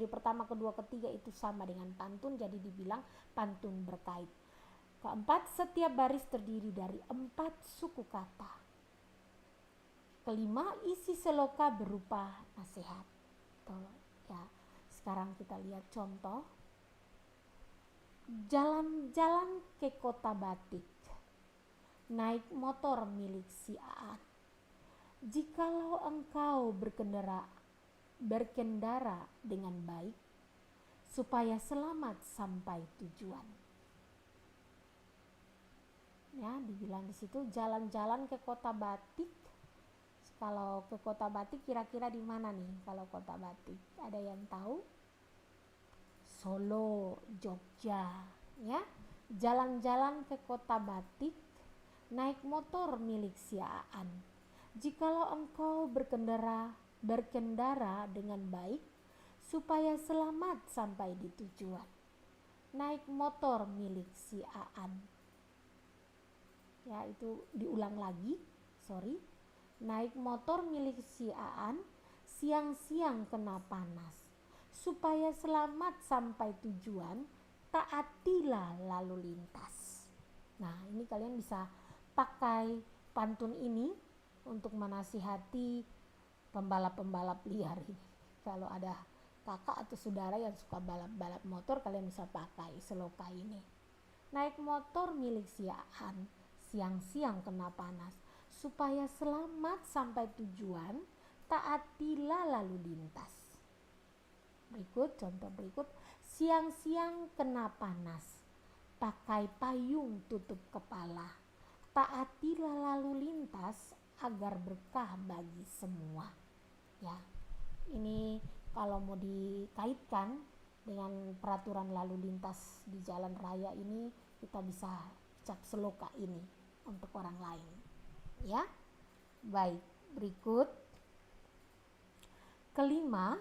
pertama, kedua, ketiga itu sama dengan pantun, jadi dibilang pantun berkait. Keempat, setiap baris terdiri dari 4 suku kata. Kelima, isi seloka berupa nasihat. Ya, sekarang kita lihat contoh. Jalan-jalan ke kota batik, naik motor milik si Aan. Jikalau engkau berkendara dengan baik, supaya selamat sampai tujuan. Ya, dibilang di situ jalan-jalan ke kota batik. Kalau ke kota batik kira-kira di mana nih kalau kota batik? Ada yang tahu? Solo, Jogja, ya. Jalan-jalan ke kota batik, naik motor milik si Aan. Jikalau engkau berkendara dengan baik, supaya selamat sampai di tujuan. Naik motor milik si Aan. Ya, itu diulang lagi. Naik motor milik si Aan, siang-siang kena panas. Supaya selamat sampai tujuan, taatilah lalu lintas. Nah, ini kalian bisa pakai pantun ini untuk menasihati pembalap-pembalap liar ini. Kalau ada kakak atau saudara yang suka balap-balap motor, kalian bisa pakai seloka ini. Naik motor milik si Aan, siang-siang kena panas. Supaya selamat sampai tujuan, taatilah lalu lintas. Contoh berikut, siang-siang kena panas, pakai payung tutup kepala, taatilah lalu lintas agar berkah bagi semua. Ya, ini kalau mau dikaitkan dengan peraturan lalu lintas di jalan raya ini, kita bisa ucap seloka ini untuk orang lain. Ya, baik, berikut kelima,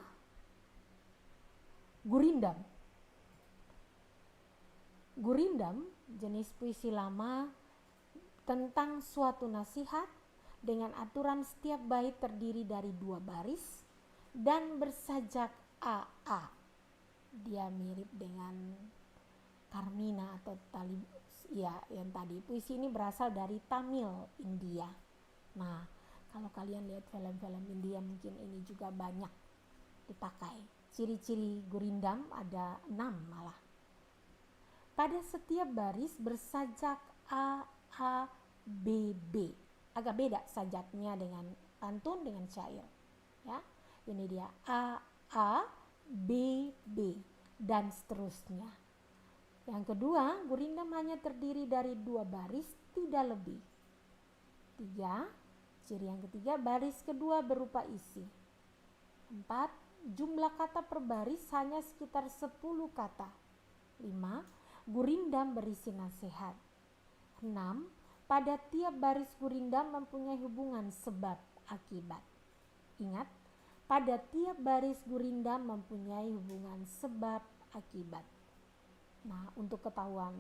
gurindam. Gurindam jenis puisi lama tentang suatu nasihat dengan aturan setiap bait terdiri dari 2 baris dan bersajak AA. Dia mirip dengan Carmina atau yang tadi. Puisi ini berasal dari Tamil, India. Nah, kalau kalian lihat film-film India mungkin ini juga banyak dipakai. Ciri-ciri gurindam ada 6 malah. Pada setiap baris bersajak A, A, B, B. Agak beda sajaknya dengan pantun dengan syair. Ya, ini dia A, A, B, B, dan seterusnya. Yang kedua, gurindam hanya terdiri dari 2 baris, tidak lebih. 3, ciri yang ketiga, baris kedua berupa isi. 4, jumlah kata per baris hanya sekitar 10 kata. 5, gurindam berisi nasihat. 6, pada tiap baris gurindam mempunyai hubungan sebab akibat. Ingat, pada tiap baris gurindam mempunyai hubungan sebab akibat. Nah, untuk ketahuan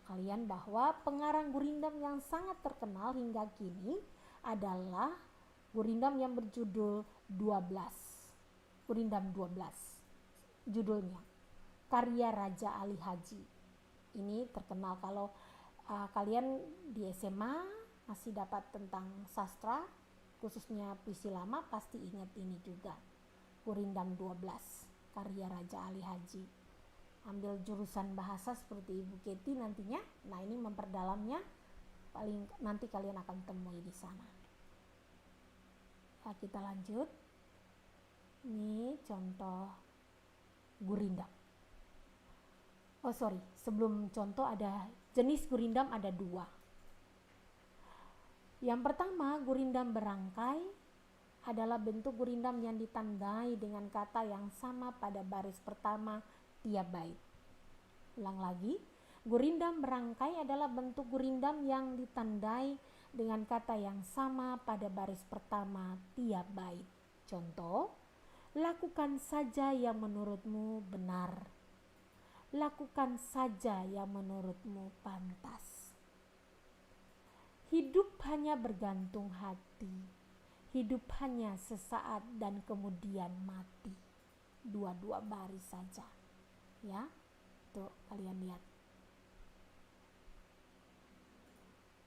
kalian bahwa pengarang gurindam yang sangat terkenal hingga kini adalah gurindam yang berjudul 12. Gurindam 12 judulnya, karya Raja Ali Haji. Ini terkenal kalau kalian di SMA masih dapat tentang sastra, khususnya puisi lama, pasti ingat ini juga. Gurindam 12 karya Raja Ali Haji. Ambil jurusan bahasa seperti Ibu Keti nantinya. Nah, ini memperdalamnya, paling nanti kalian akan temui di sana. Nah, kita lanjut. Ini contoh gurindam. Sebelum contoh ada jenis gurindam ada 2. Yang pertama, gurindam berangkai adalah bentuk gurindam yang ditandai dengan kata yang sama pada baris pertama tiap bait. Ulang lagi, gurindam berangkai adalah bentuk gurindam yang ditandai dengan kata yang sama pada baris pertama tiap bait. Contoh, lakukan saja yang menurutmu benar. Lakukan saja yang menurutmu pantas. Hidup hanya bergantung hati. Hidup hanya sesaat dan kemudian mati. Dua-dua baris saja. Ya, tuh kalian lihat.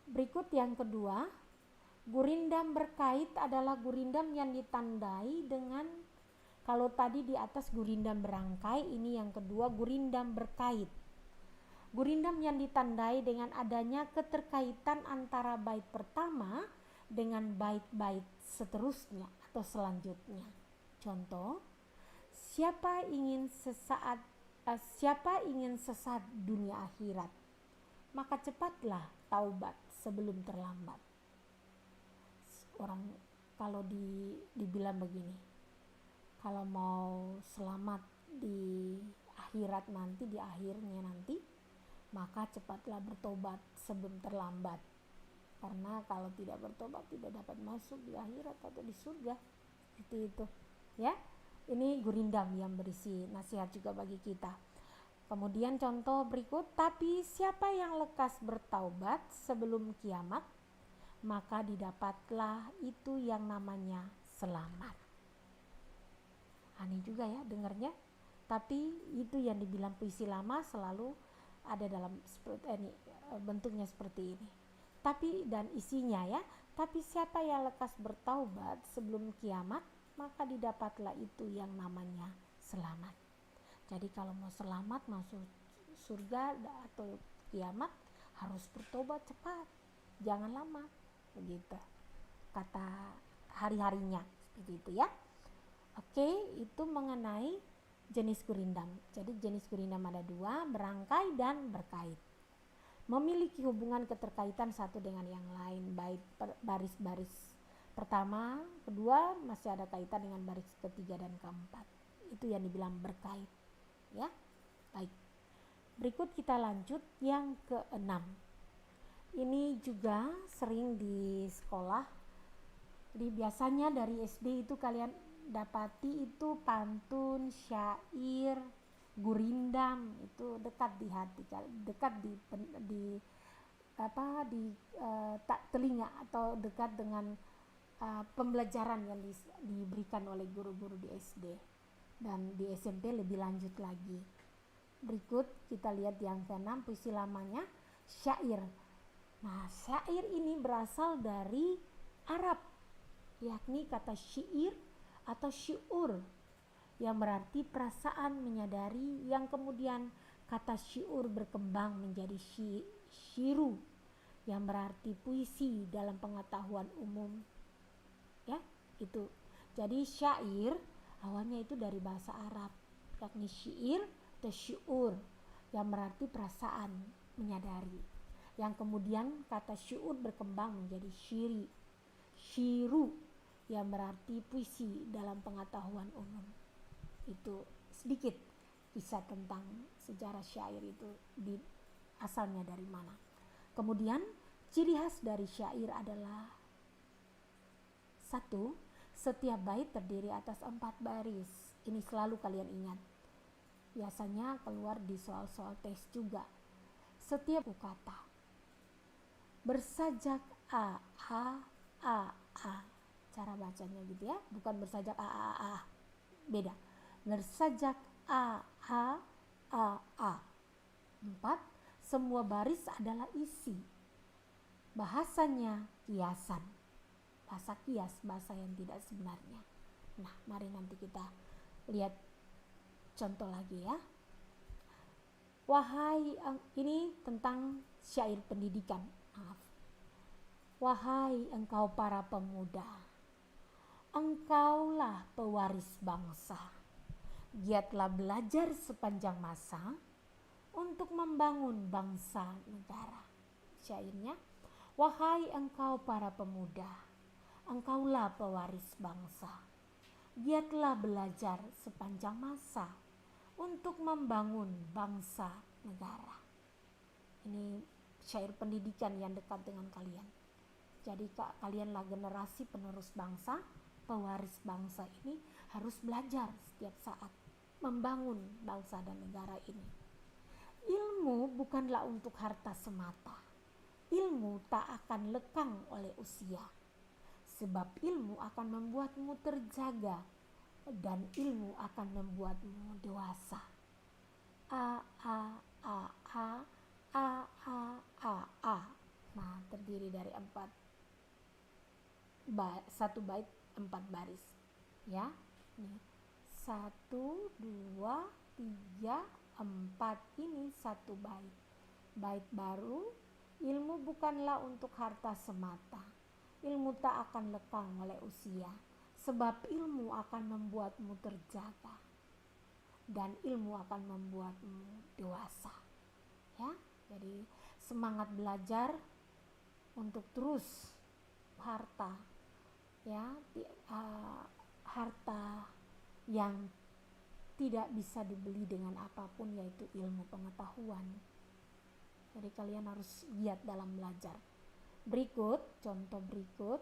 Berikut yang kedua, gurindam berkait adalah gurindam yang ditandai dengan, kalau tadi di atas gurindam berangkai, ini yang kedua gurindam berkait. Gurindam yang ditandai dengan adanya keterkaitan antara bait pertama dengan bait-bait seterusnya atau selanjutnya. Contoh, siapa ingin sesat dunia akhirat, maka cepatlah taubat sebelum terlambat. Orang kalau dibilang begini, kalau mau selamat di akhirat nanti, di akhirnya nanti, maka cepatlah bertobat sebelum terlambat. Karena kalau tidak bertobat tidak dapat masuk di akhirat atau di surga. Seperti itu. Ya. Ini gurindam yang berisi nasihat juga bagi kita. Kemudian contoh berikut, tapi siapa yang lekas bertaubat sebelum kiamat, maka didapatlah itu yang namanya selamat. Aneh juga ya dengarnya, tapi itu yang dibilang puisi lama selalu ada dalam bentuknya seperti ini. Tapi dan isinya ya, tapi siapa yang lekas bertaubat sebelum kiamat, maka didapatlah itu yang namanya selamat. Jadi kalau mau selamat masuk surga atau kiamat harus bertobat cepat, jangan lama, begitu kata hari-harinya, seperti itu ya. Oke, itu mengenai jenis gurindam. Jadi jenis gurindam ada dua, berangkai dan berkait. Memiliki hubungan keterkaitan satu dengan yang lain, baik baris-baris pertama, kedua masih ada kaitan dengan baris ketiga dan keempat. Itu yang dibilang berkait. Ya, baik. Berikut kita lanjut yang keenam. Ini juga sering di sekolah. Jadi biasanya dari SD itu kalian dapati itu pantun, syair, gurindam, itu dekat di hati, dekat telinga atau dekat dengan pembelajaran yang diberikan oleh guru-guru di SD. Dan di SMP lebih lanjut lagi. Berikut kita lihat yang keenam, puisi lamanya syair. Nah, syair ini berasal dari Arab, yakni kata syair atau syuur yang berarti perasaan menyadari, yang kemudian kata syuur berkembang menjadi syiru yang berarti puisi dalam pengetahuan umum. Ya, itu. Jadi syair awalnya itu dari bahasa Arab, yakni syair atau syuur yang berarti perasaan menyadari, yang kemudian kata syuur berkembang menjadi syiru yang berarti puisi dalam pengetahuan umum. Itu sedikit kisah tentang sejarah syair itu, asalnya dari mana. Kemudian ciri khas dari syair adalah satu, setiap bait terdiri atas 4 baris. Ini selalu kalian ingat. Biasanya keluar di soal-soal tes juga. Setiap kata bersajak a. Cara bacanya gitu ya, bukan bersajak a. Beda. Bersajak a. 4. Semua baris adalah isi. Bahasanya kiasan. Bahasa kias, bahasa yang tidak sebenarnya. Nah, mari nanti kita lihat contoh lagi ya. Ini tentang syair pendidikan. Wahai engkau para pemuda, engkaulah pewaris bangsa. Giatlah belajar sepanjang masa untuk membangun bangsa negara. Syairnya, wahai engkau para pemuda, engkaulah pewaris bangsa. Giatlah belajar sepanjang masa untuk membangun bangsa negara. Ini syair pendidikan yang dekat dengan kalian. Jadi kalianlah generasi penerus bangsa, pewaris bangsa ini harus belajar setiap saat membangun bangsa dan negara ini. Ilmu bukanlah untuk harta semata. Ilmu tak akan lekang oleh usia, sebab ilmu akan membuatmu terjaga dan ilmu akan membuatmu dewasa. A a a a a a a a. Nah, terdiri dari satu bait 4 baris. Ya, nih 1, 2, 3, 4 ini satu bait. Bait baru, ilmu bukanlah untuk harta semata. Ilmu tak akan lekang oleh usia, sebab ilmu akan membuatmu terjaga dan ilmu akan membuatmu dewasa. Ya, jadi semangat belajar untuk terus harta, ya, harta yang tidak bisa dibeli dengan apapun, yaitu ilmu pengetahuan. Jadi kalian harus giat dalam belajar. Contoh berikut,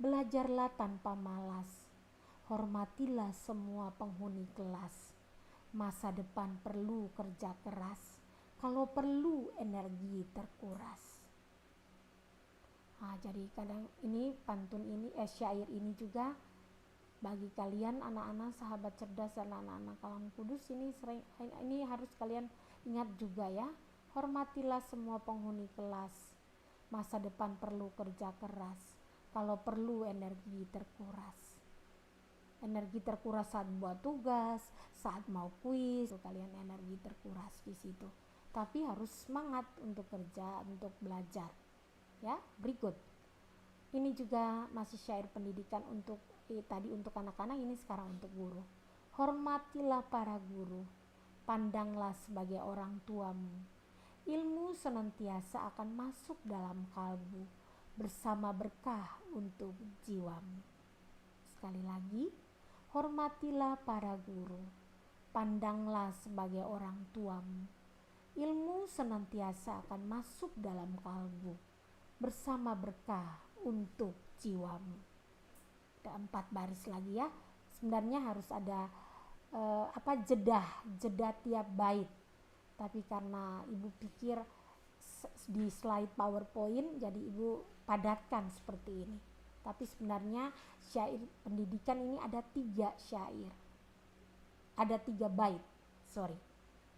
belajarlah tanpa malas, hormatilah semua penghuni kelas. Masa depan perlu kerja keras, kalau perlu energi terkuras. Nah, jadi kadang ini pantun ini, syair ini juga bagi kalian anak-anak sahabat cerdas dan anak-anak kalam kudus ini harus kalian ingat juga ya. Hormatilah semua penghuni kelas. Masa depan perlu kerja keras, kalau perlu energi terkuras. Energi terkuras saat buat tugas, saat mau kuis, kalian energi terkuras di situ. Tapi harus semangat untuk kerja, untuk belajar. Ya, berikut. Ini juga masih syair pendidikan tadi untuk anak-anak, ini sekarang untuk guru. Hormatilah para guru, pandanglah sebagai orang tuamu. Ilmu senantiasa akan masuk dalam kalbu, bersama berkah untuk jiwamu. Sekali lagi, hormatilah para guru, pandanglah sebagai orang tuamu. Ilmu senantiasa akan masuk dalam kalbu, bersama berkah untuk jiwamu. Ada 4 baris lagi ya. Sebenarnya harus ada jeda tiap bait. Tapi karena ibu pikir di slide PowerPoint, jadi ibu padatkan seperti ini. Tapi sebenarnya syair pendidikan ini ada 3 syair. Ada 3 bait,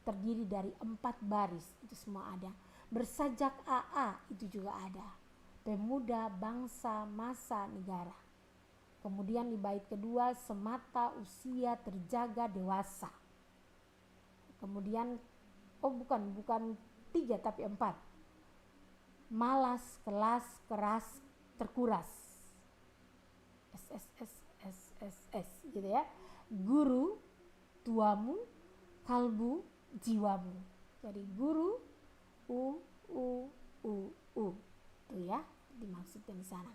terdiri dari 4 baris, itu semua ada. Bersajak AA itu juga ada. Pemuda, bangsa, masa, negara. Kemudian di bait kedua, semata, usia, terjaga, dewasa. Kemudian bukan 3 tapi 4. Malas, kelas, keras, terkuras. SSS gitu ya. Guru, tuamu, kalbu, jiwamu. Jadi guru, u. Tuh ya, dimaksudkan di sana.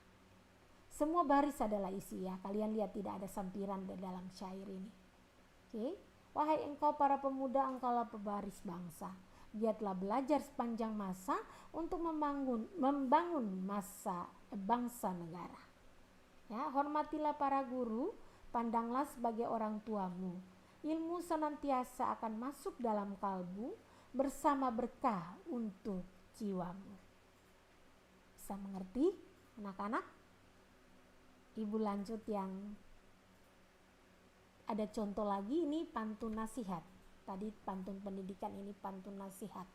Semua baris adalah isi ya. Kalian lihat tidak ada sampiran di dalam syair ini. Oke. Wahai engkau para pemuda, engkaulah pewaris bangsa. Giatlah belajar sepanjang masa untuk membangun bangsa negara. Ya, hormatilah para guru, pandanglah sebagai orang tuamu. Ilmu senantiasa akan masuk dalam kalbu, bersama berkah untuk jiwamu. Bisa mengerti anak-anak? Ibu lanjut yang ada contoh lagi, ini pantun nasihat. Tadi pantun pendidikan, ini pantun nasihat.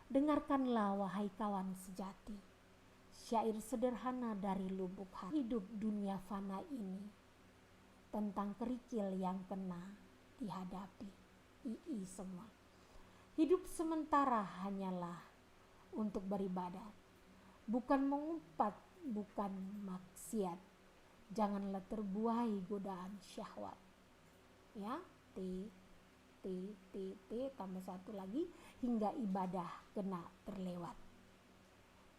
Dengarkanlah wahai kawan sejati, syair sederhana dari lubuk hati. Hidup dunia fana ini tentang kerikil yang kena dihadapi. Semua. Hidup sementara hanyalah untuk beribadat, bukan mengumpat, bukan maksiat. Janganlah terbuai godaan syahwat. Ya, tambah 1 lagi, hingga ibadah kena terlewat.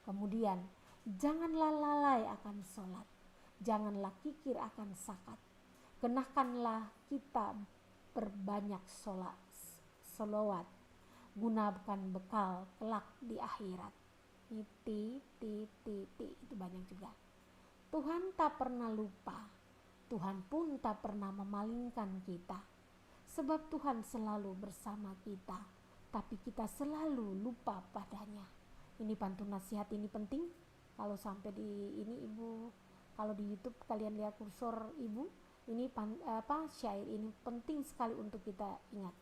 Kemudian, janganlah lalai akan sholat, janganlah kikir akan zakat. Kenakanlah kita berbanyak sholawat, gunakan bekal kelak di akhirat. Ini itu banyak juga. Tuhan tak pernah lupa. Tuhan pun tak pernah memalingkan kita. Sebab Tuhan selalu bersama kita, tapi kita selalu lupa padanya. Ini pantun nasihat ini penting. Kalau sampai di ini Ibu, kalau di YouTube kalian lihat kursor Ibu, ini syair ini penting sekali untuk kita ingat.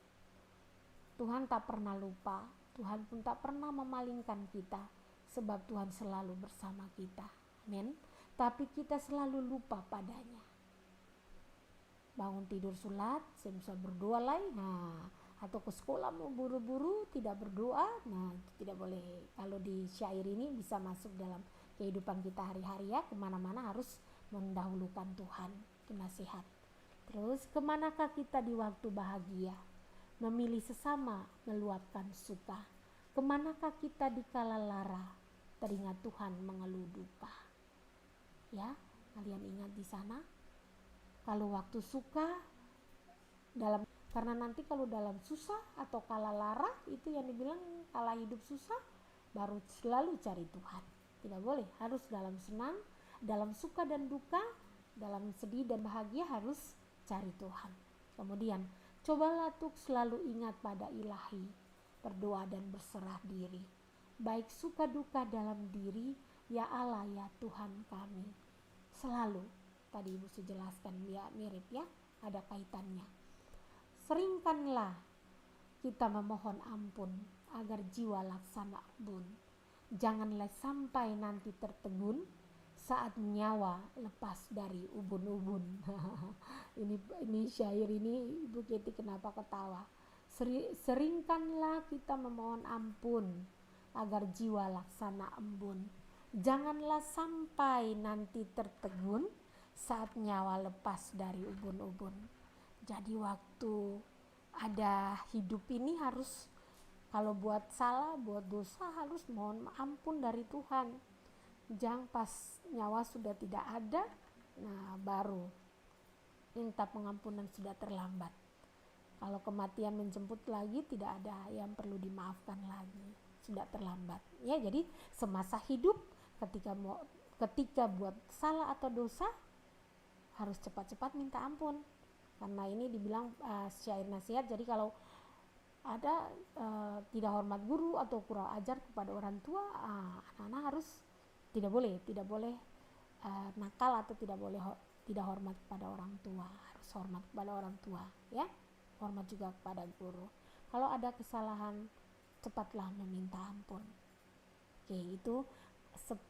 Tuhan tak pernah lupa, Tuhan pun tak pernah memalingkan kita, sebab Tuhan selalu bersama kita. Amin. Tapi kita selalu lupa padanya. Bangun tidur sholat, saya bisa berdoa lagi. Atau ke sekolah mau buru-buru tidak berdoa, itu tidak boleh. Kalau di syair ini bisa masuk dalam kehidupan kita hari-hari ya, kemana-mana harus mendahulukan Tuhan. Itu nasihat. Terus kemanakah kita di waktu bahagia? Memilih sesama, meluapkan suka. Kemanakah kita di kala lara? Teringat Tuhan mengeluh duka. Ya, kalian ingat di sana? Kalau waktu suka, karena nanti kalau dalam susah atau kala lara, itu yang dibilang kala hidup susah, baru selalu cari Tuhan. Tidak boleh, harus dalam senang, dalam suka dan duka, dalam sedih dan bahagia harus cari Tuhan. Kemudian, cobalah tuh selalu ingat pada Ilahi, berdoa dan berserah diri. Baik suka duka dalam diri, ya Allah ya Tuhan kami. Selalu, tadi Ibu sudah jelaskan, ya mirip ya, ada kaitannya. Seringkanlah kita memohon ampun agar jiwa laksana embun. Janganlah sampai nanti tertegun saat nyawa lepas dari ubun-ubun. ini syair ini Ibu Keti kenapa ketawa? Seringkanlah kita memohon ampun agar jiwa laksana embun. Janganlah sampai nanti tertegun saat nyawa lepas dari ubun-ubun. Jadi waktu ada hidup ini harus, kalau buat salah, buat dosa harus mohon ampun dari Tuhan. Jangan pas nyawa sudah tidak ada, baru minta pengampunan sudah terlambat. Kalau kematian menjemput lagi, tidak ada yang perlu dimaafkan lagi, sudah terlambat. Ya, jadi semasa hidup ketika buat salah atau dosa harus cepat-cepat minta ampun. Karena ini dibilang syair nasihat, jadi kalau ada tidak hormat guru atau kurang ajar kepada orang tua, anak-anak harus tidak boleh nakal atau tidak hormat kepada orang tua, harus hormat kepada orang tua ya, hormat juga kepada guru. Kalau ada kesalahan cepatlah meminta ampun. Oke, itu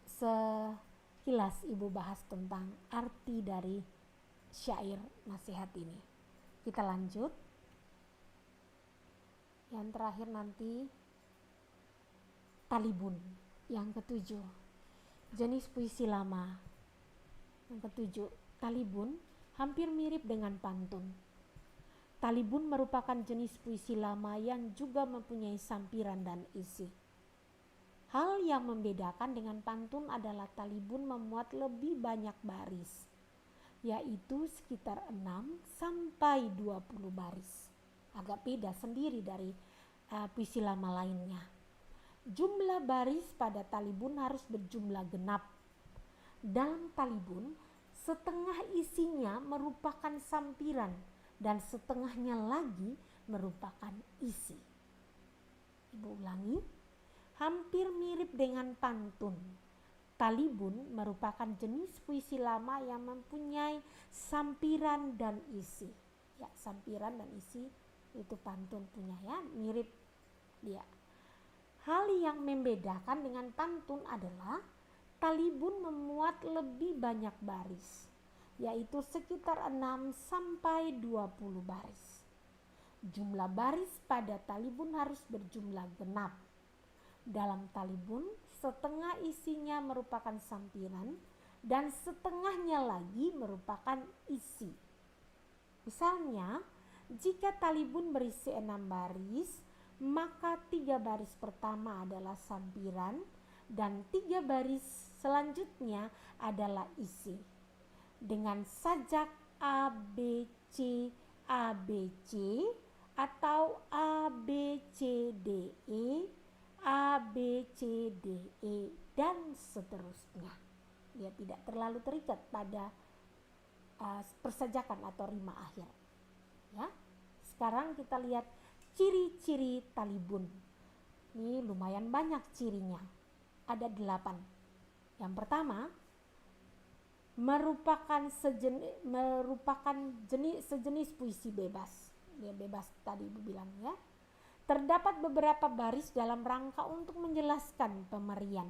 sekilas Ibu bahas tentang arti dari syair nasihat ini. Kita lanjut. Yang terakhir nanti talibun, yang ketujuh, jenis puisi lama. Yang ketujuh, talibun hampir mirip dengan pantun. Talibun merupakan jenis puisi lama yang juga mempunyai sampiran dan isi. Hal yang membedakan dengan pantun adalah talibun memuat lebih banyak baris, yaitu sekitar 6 sampai 20 baris. Agak beda sendiri dari puisi lama lainnya. Jumlah baris pada talibun harus berjumlah genap. Dalam talibun, setengah isinya merupakan sampiran dan setengahnya lagi merupakan isi. Ibu ulangi, hampir mirip dengan pantun. Talibun merupakan jenis puisi lama yang mempunyai sampiran dan isi. Ya, sampiran dan isi itu pantun punya ya, mirip dia. Hal yang membedakan dengan pantun adalah talibun memuat lebih banyak baris, yaitu sekitar 6 sampai 20 baris. Jumlah baris pada talibun harus berjumlah genap. Dalam talibun, setengah isinya merupakan sampiran dan setengahnya lagi merupakan isi. Misalnya, jika talibun berisi 6 baris, maka 3 baris pertama adalah sampiran dan 3 baris selanjutnya adalah isi. Dengan sajak A, B, C, A, B, C atau A, B, C, D, E A, B, C, D, E, dan seterusnya. Dia tidak terlalu terikat pada persajakan atau rima akhir. Ya. Sekarang kita lihat ciri-ciri talibun. Ini lumayan banyak cirinya. Ada 8. Yang pertama, merupakan sejenis puisi bebas. Dia bebas tadi bilang ya. Terdapat beberapa baris dalam rangka untuk menjelaskan pemerian,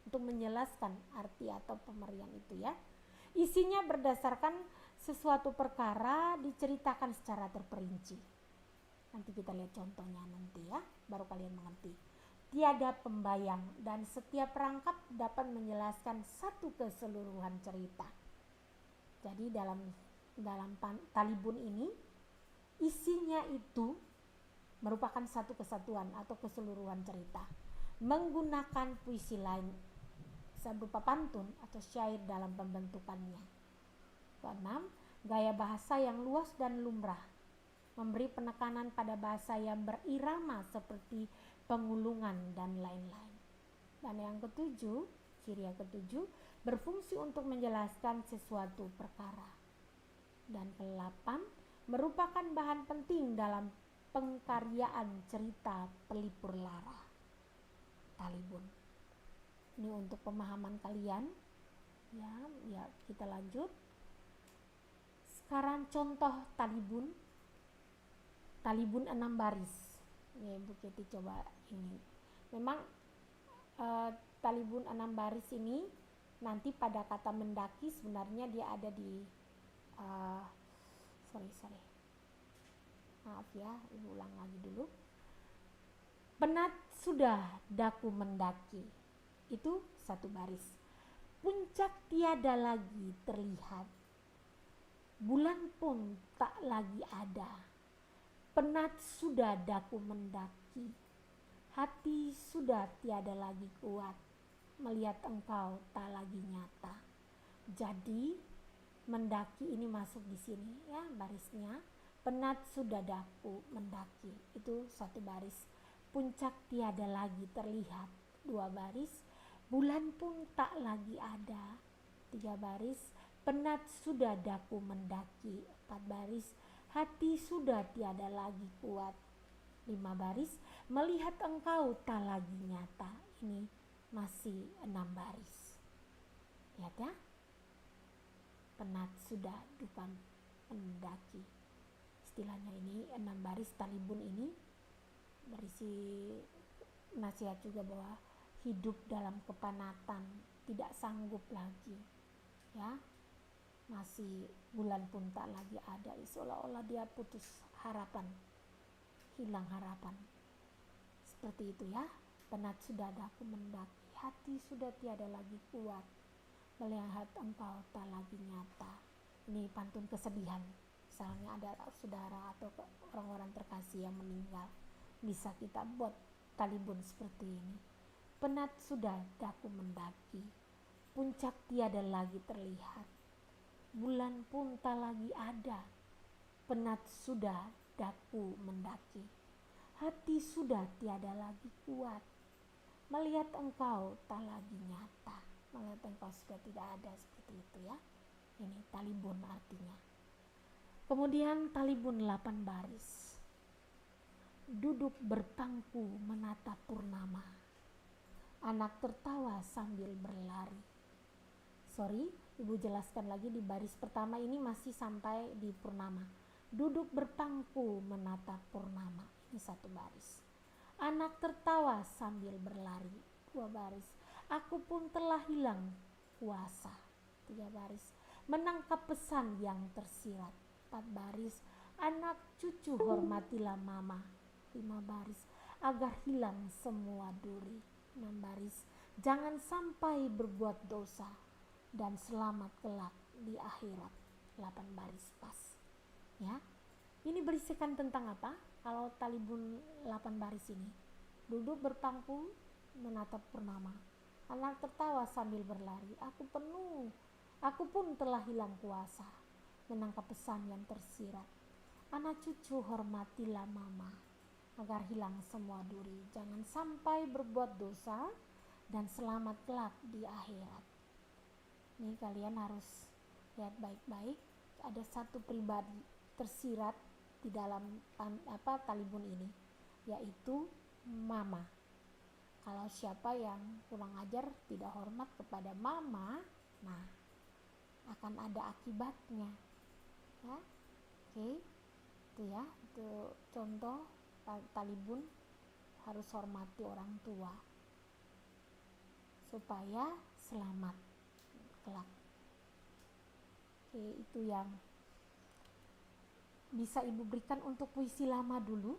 untuk menjelaskan arti atau pemerian itu ya. Isinya berdasarkan sesuatu perkara diceritakan secara terperinci. Nanti kita lihat contohnya nanti ya, baru kalian mengerti. Tiada pembayang dan setiap perangkap dapat menjelaskan satu keseluruhan cerita. Jadi dalam talibun ini isinya itu merupakan satu kesatuan atau keseluruhan cerita. Menggunakan puisi lain berupa pantun atau syair dalam pembentukannya. Keenam, gaya bahasa yang luas dan lumrah, memberi penekanan pada bahasa yang berirama seperti pengulungan dan lain-lain. Dan yang ketujuh, ciri yang ketujuh, berfungsi untuk menjelaskan sesuatu perkara. Dan ke-8, merupakan bahan penting dalam pengkaryaan cerita pelipur lara. Talibun. Ini untuk pemahaman kalian. Ya, kita lanjut. Sekarang contoh talibun. Talibun 6 baris. Ya, Ibu Keti coba ini. Memang talibun 6 baris ini nanti pada kata mendaki sebenarnya dia ada di maaf ya, Ibu ulang lagi dulu. Penat sudah daku mendaki, itu 1 baris. Puncak tiada lagi terlihat, bulan pun tak lagi ada. Penat sudah daku mendaki, hati sudah tiada lagi kuat, melihat engkau tak lagi nyata. Jadi mendaki ini masuk di sini ya barisnya. Penat sudah daku mendaki, itu 1 baris. Puncak tiada lagi terlihat, 2 baris. Bulan pun tak lagi ada, 3 baris. Penat sudah daku mendaki, 4 baris. Hati sudah tiada lagi kuat, 5 baris. Melihat engkau tak lagi nyata, ini masih 6 baris. Lihat ya, penat sudah daku mendaki. Istilahnya ini 6 baris talibun ini berisi nasihat juga bahwa hidup dalam kepenatan, tidak sanggup lagi ya, masih bulan pun tak lagi ada, seolah-olah dia putus harapan, hilang harapan, seperti itu ya. Penat sudah daku mendaki, hati sudah tiada lagi kuat, melihat engkau tak lagi nyata. Ini pantun kesedihan. Misalnya ada saudara atau orang-orang terkasih yang meninggal, bisa kita buat talibun seperti ini. Penat sudah daku mendaki, puncak tiada lagi terlihat, bulan pun tak lagi ada. Penat sudah daku mendaki, hati sudah tiada lagi kuat, melihat engkau tak lagi nyata. Melihat engkau sudah tidak ada, seperti itu ya. Ini talibun artinya. Kemudian talibun 8 baris. Duduk berpangku menatap purnama, anak tertawa sambil berlari. Ibu jelaskan lagi di baris pertama ini masih sampai di purnama. Duduk berpangku menatap purnama, ini 1 baris. Anak tertawa sambil berlari, 2 baris. Aku pun telah hilang kuasa, 3 baris. Menangkap pesan yang tersirat, 4 baris. Anak cucu hormatilah mama, 5 baris. Agar hilang semua duri, 6 baris. Jangan sampai berbuat dosa dan selamat kelak di akhirat, 8 baris pas ya. Ini berisikan tentang apa? Kalau talibun 8 baris ini, duduk berpangku menatap purnama, anak tertawa sambil berlari, aku pun telah hilang kuasa, menangkap pesan yang tersirat, anak cucu hormatilah mama, agar hilang semua duri. Jangan sampai berbuat dosa dan selamat kelak di akhirat. Ini kalian harus lihat baik-baik. Ada satu pribadi tersirat di dalam talibun ini, yaitu mama. Kalau siapa yang kurang ajar, tidak hormat kepada mama, nah akan ada akibatnya. Ya, oke, itu ya, itu contoh talibun harus hormati orang tua supaya selamat kelak. Oke, itu yang bisa ibu berikan untuk puisi lama dulu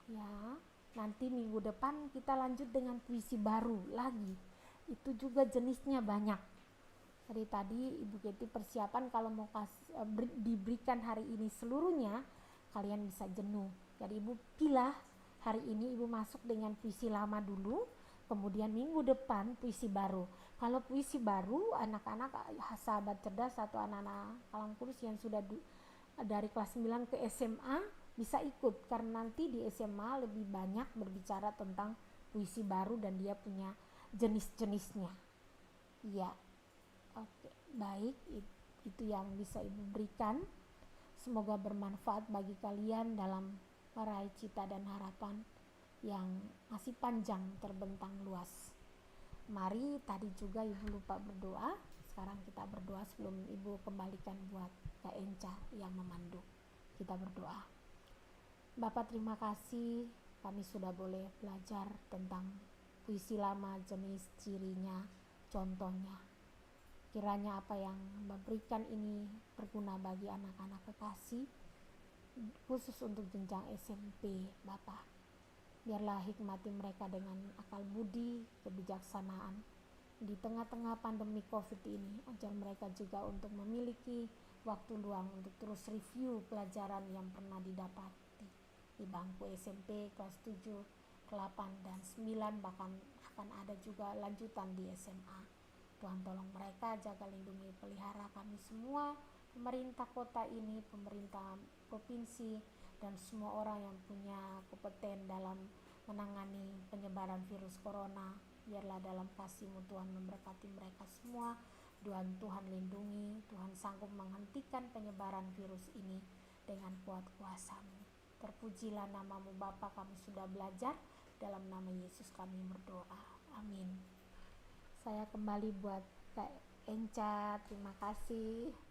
ya. Nanti minggu depan kita lanjut dengan puisi baru lagi, itu juga jenisnya banyak. Dari tadi Ibu Keti persiapan kalau mau diberikan hari ini seluruhnya, kalian bisa jenuh. Jadi Ibu pilah hari ini Ibu masuk dengan puisi lama dulu, kemudian minggu depan puisi baru. Kalau puisi baru, anak-anak sahabat cerdas atau anak-anak Kalang Kurus yang sudah dari kelas 9 ke SMA bisa ikut, karena nanti di SMA lebih banyak berbicara tentang puisi baru dan dia punya jenis-jenisnya. Ya, oke, baik, itu yang bisa Ibu berikan. Semoga bermanfaat bagi kalian dalam meraih cita dan harapan yang masih panjang terbentang luas. Mari, tadi juga Ibu lupa berdoa. Sekarang kita berdoa sebelum Ibu kembalikan buat Kak Enca yang memandu. Kita berdoa. Bapak, terima kasih kami sudah boleh belajar tentang puisi lama, jenis cirinya, contohnya. Kiranya apa yang memberikan ini berguna bagi anak-anak kekasih, khusus untuk jenjang SMP, Bapak. Biarlah hikmati mereka dengan akal budi, kebijaksanaan. Di tengah-tengah pandemi COVID ini, ajar mereka juga untuk memiliki waktu luang untuk terus review pelajaran yang pernah didapati di bangku SMP kelas 7, 8, dan 9, bahkan akan ada juga lanjutan di SMA. Tuhan tolong mereka, jaga, lindungi, pelihara kami semua, pemerintah kota ini, pemerintah provinsi, dan semua orang yang punya kompeten dalam menangani penyebaran virus corona. Biarlah dalam kasih-Mu Tuhan memberkati mereka semua. Tuhan lindungi, Tuhan sanggup menghentikan penyebaran virus ini dengan kuat kuasa-Mu. Terpujilah nama-Mu Bapa, kami sudah belajar, dalam nama Yesus kami berdoa, amin. Saya kembali buat Kak Enca, terima kasih.